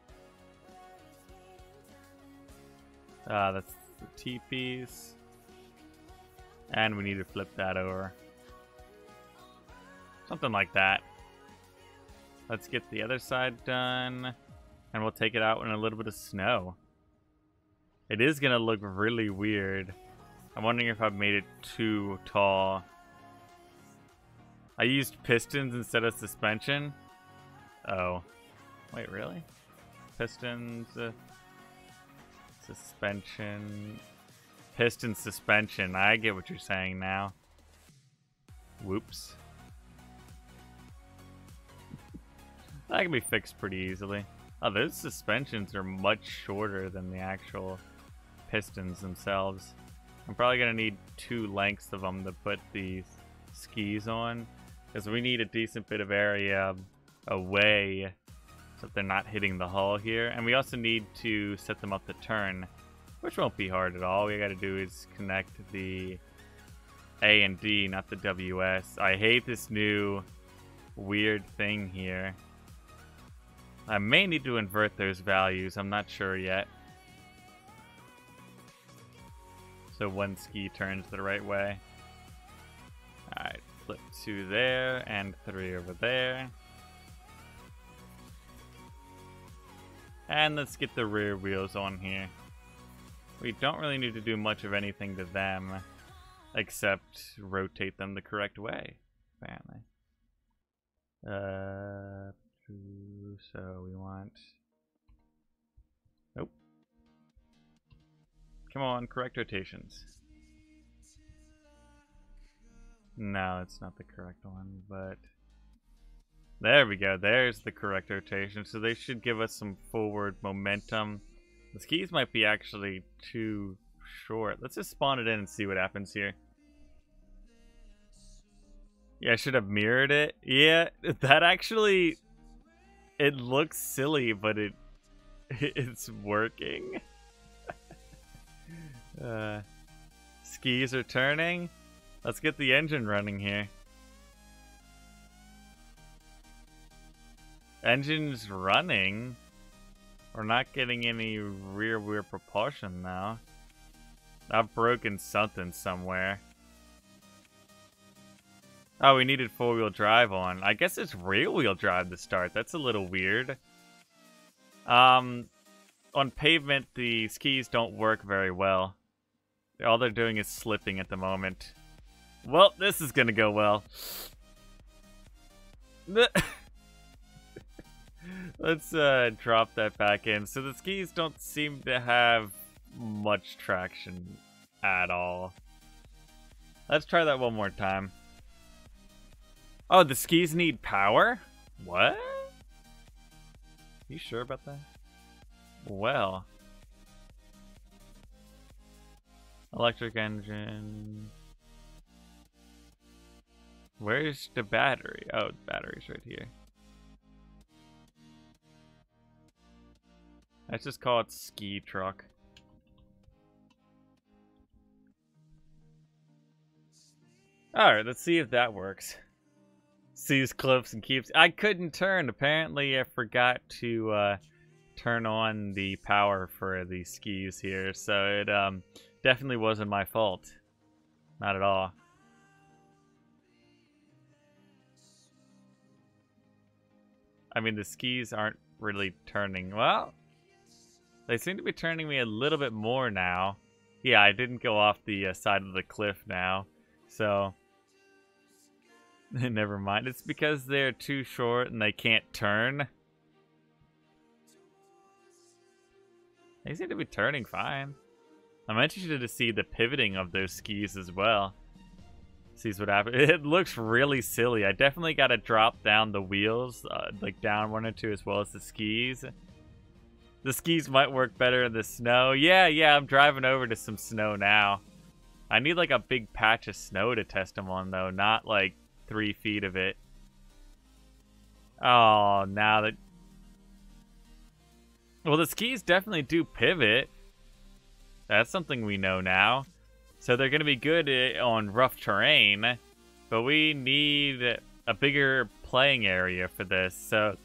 That's the T-piece. And we need to flip that over. Something like that. Let's get the other side done. And we'll take it out in a little bit of snow. It is going to look really weird. I'm wondering if I've made it too tall. I used pistons instead of suspension. Oh. Wait, really? Pistons. Suspension. Piston suspension. I get what you're saying now. Whoops. That can be fixed pretty easily. Oh, those suspensions are much shorter than the actual pistons themselves. I'm probably going to need 2 lengths of them to put the skis on, because we need a decent bit of area away so that they're not hitting the hull here. And we also need to set them up to turn, which won't be hard at all. All we got to do is connect the A and D, not the WS. I hate this new weird thing here. I may need to invert those values. I'm not sure yet. So 1 ski turns the right way. Alright, flip 2 there and 3 over there. And let's get the rear wheels on here. We don't really need to do much of anything to them, except rotate them the correct way, apparently. So we want... Nope. Come on, correct rotations. No, it's not the correct one, but... There we go, there's the correct rotation. So they should give us some forward momentum. The skis might be actually too short. Let's just spawn it in and see what happens here. Yeah, I should have mirrored it. Yeah, that actually... It looks silly, but it's working. Skis are turning. Let's get the engine running here. Engine's running. We're not getting any rear wheel propulsion now. I've broken something somewhere. Oh, we needed 4-wheel drive on. I guess it's rear-wheel drive to start. That's a little weird. On pavement, the skis don't work very well. All they're doing is slipping at the moment. Well, this is gonna go well. Let's drop that back in. So the skis don't seem to have much traction at all. Let's try that one more time. Oh, the skis need power? What? You sure about that? Well. Electric engine. Where's the battery? Oh, the battery's right here. Let's just call it ski truck. Alright, let's see if that works. Sees cliffs and keeps... I couldn't turn. Apparently I forgot to turn on the power for the skis here. So it definitely wasn't my fault. Not at all. I mean, the skis aren't really turning. Well, they seem to be turning me a little bit more now. Yeah, I didn't go off the side of the cliff now. So... Never mind. It's because they're too short and they can't turn. They seem to be turning fine. I'm interested to see the pivoting of those skis as well. Sees what happens. It looks really silly. I definitely got to drop down the wheels, like down 1 or 2 as well as the skis. The skis might work better in the snow. Yeah, I'm driving over to some snow now. I need like a big patch of snow to test them on though, not like 3 feet of it. Oh, now that... Well, the skis definitely do pivot. That's something we know now. So they're going to be good on rough terrain, but we need a bigger playing area for this. So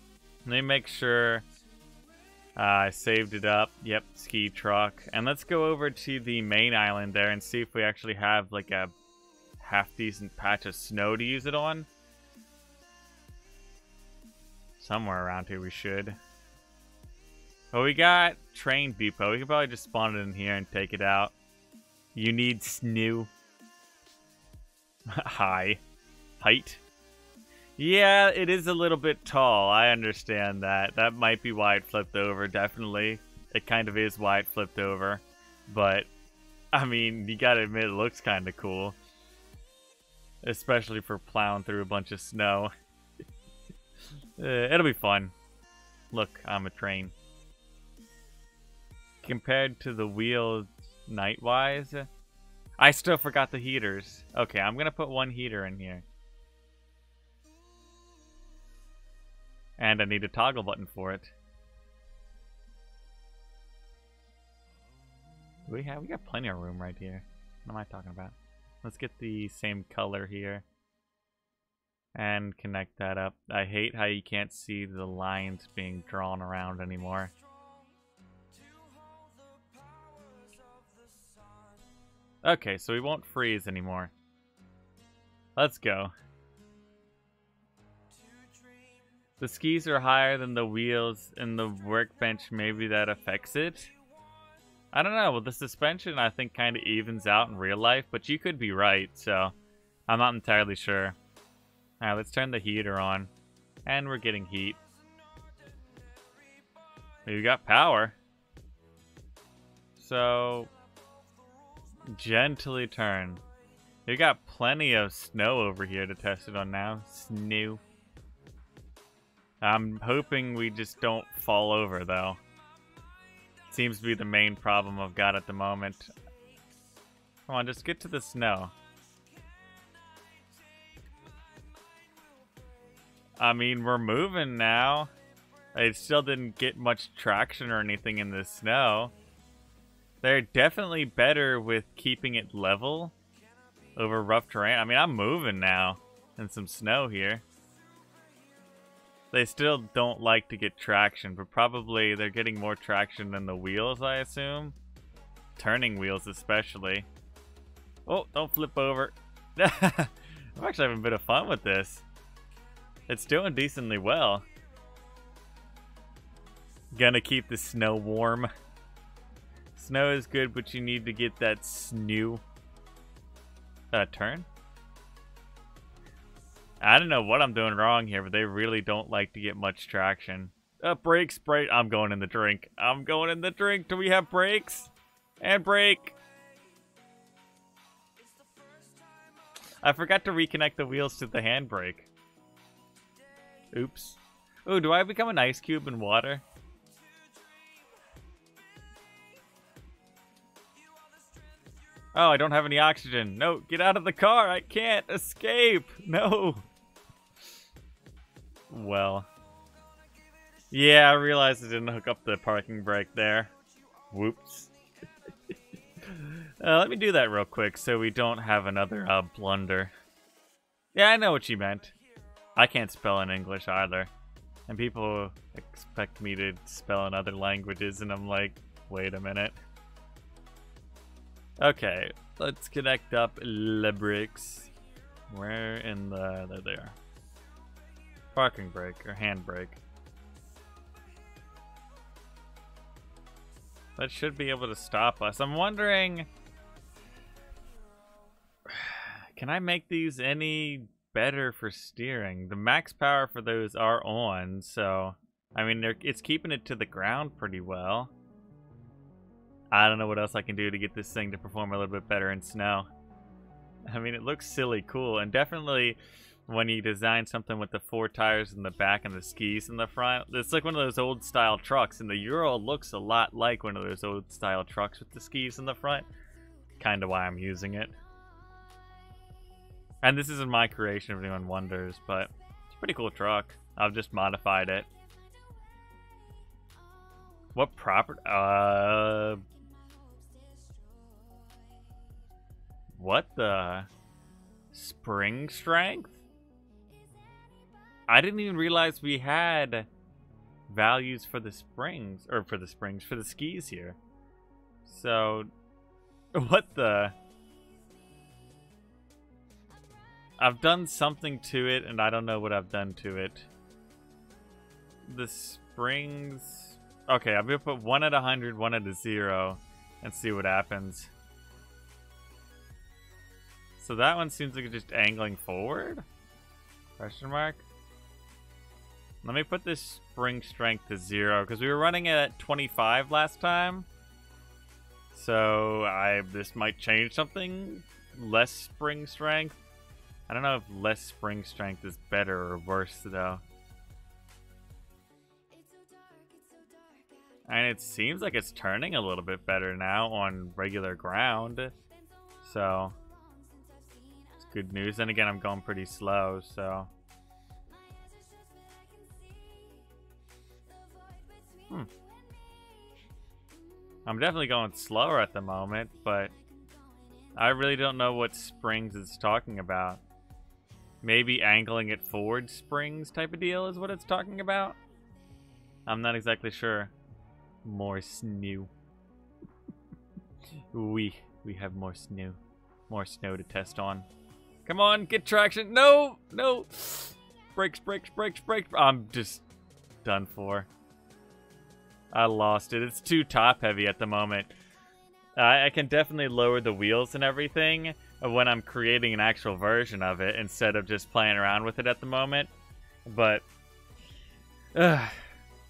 let me make sure I saved it up. Yep, ski truck. And let's go over to the main island there and see if we actually have like a half-decent patch of snow to use it on. Somewhere around here we should. But we got train depot. We can probably just spawn it in here and take it out. You need snow. Height. Yeah, it is a little bit tall. I understand that. That might be why it flipped over, definitely. it kind of is why it flipped over. But, I mean, you gotta admit it looks kind of cool. Especially for plowing through a bunch of snow. It'll be fun. Look, I'm a train. Compared to the wheels night-wise, I still forgot the heaters. Okay, I'm gonna put one heater in here. And I need a toggle button for it. We got plenty of room right here. What am I talking about? Let's get the same color here. And connect that up. I hate how you can't see the lines being drawn around anymore. Okay, so we won't freeze anymore. Let's go. The skis are higher than the wheels in the workbench. Maybe that affects it. I don't know. Well, the suspension, I think, kind of evens out in real life, but you could be right, so I'm not entirely sure. Alright, let's turn the heater on. And we're getting heat. We got power. So, gently turn. We got plenty of snow over here to test it on now. Snow. I'm hoping we just don't fall over, though. Seems to be the main problem I've got at the moment. Come on, just get to the snow. I mean, we're moving now. I still didn't get much traction or anything in the snow. They're definitely better with keeping it level over rough terrain. I mean, I'm moving now in some snow here. They still don't like to get traction, but probably they're getting more traction than the wheels, I assume. Turning wheels especially. Oh, don't flip over. I'm actually having a bit of fun with this. It's doing decently well. Gonna keep the snow warm. Snow is good, but you need to get that snow. Turn? I don't know what I'm doing wrong here, but they really don't like to get much traction. Brakes, brake. I'm going in the drink. I'm going in the drink. Do we have brakes? And brake. I forgot to reconnect the wheels to the handbrake. Oops. Ooh, do I become an ice cube in water? Oh, I don't have any oxygen. No, get out of the car. I can't escape. No. Well. Yeah, I realized I didn't hook up the parking brake there. Whoops. Let me do that real quick so we don't have another blunder. Yeah, I know what you meant. I can't spell in English either. And people expect me to spell in other languages, and I'm like, wait a minute. Okay, let's connect up the brakes. Where in the... They're there. Parking brake, or handbrake. That should be able to stop us. I'm wondering... Can I make these any better for steering? The max power for those are on, so... I mean, it's keeping it to the ground pretty well. I don't know what else I can do to get this thing to perform a little bit better in snow. I mean, it looks silly cool, and definitely when you design something with the 4 tires in the back and the skis in the front, it's like one of those old style trucks, and the Euro looks a lot like one of those old style trucks with the skis in the front. Kind of why I'm using it. And this isn't my creation, if anyone wonders, but it's a pretty cool truck. I've just modified it. What property? What the? Spring strength? I didn't even realize we had values for the springs, or for the springs, for the skis here. So, what the? I've done something to it, and I don't know what I've done to it. The springs... Okay, I'm gonna put one at 100, one at 0, and see what happens. So that one seems like it's just angling forward? Question mark? Let me put this spring strength to 0, because we were running it at 25 last time. So this might change something. Less spring strength. I don't know if less spring strength is better or worse, though. And it seems like it's turning a little bit better now on regular ground. So, it's good news. And again, I'm going pretty slow, so. I'm definitely going slower at the moment, but I really don't know what springs it's talking about. Maybe angling it forward springs type of deal is what it's talking about? I'm not exactly sure. More snow. we have more snow. More snow to test on. Come on, get traction. No! No! Brakes, brakes, brakes, brakes. I'm just done for. I lost it. It's too top heavy at the moment. I can definitely lower the wheels and everything when I'm creating an actual version of it instead of just playing around with it at the moment. But I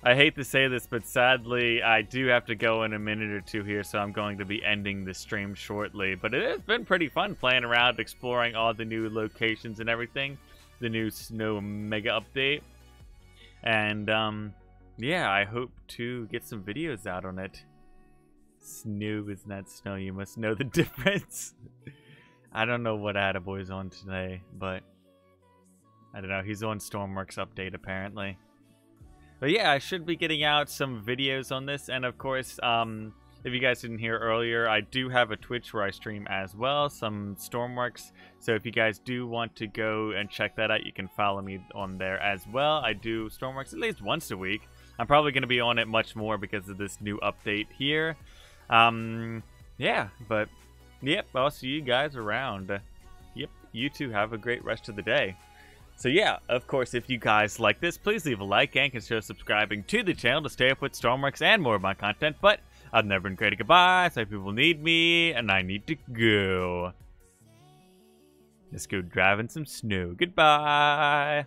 hate to say this, but sadly I do have to go in a minute or two here, so I'm going to be ending the stream shortly. But it has been pretty fun playing around, exploring all the new locations and everything. The new Snow Mega Update. And yeah, I hope to get some videos out on it. Snow is not snow, you must know the difference. I don't know what Attaboy's on today, but I don't know, he's on Stormworks update apparently. But yeah, I should be getting out some videos on this, and of course, if you guys didn't hear earlier, I do have a Twitch where I stream as well, some Stormworks, so if you guys do want to go and check that out, you can follow me on there as well. I do Stormworks at least once a week. I'm probably going to be on it much more because of this new update here. Yeah, but, yep, I'll see you guys around. Yep, you two have a great rest of the day. So yeah, of course, if you guys like this, please leave a like and consider subscribing to the channel to stay up with Stormworks and more of my content. But I've never been great at goodbye, so people need me, and I need to go. Let's go driving some snow. Goodbye.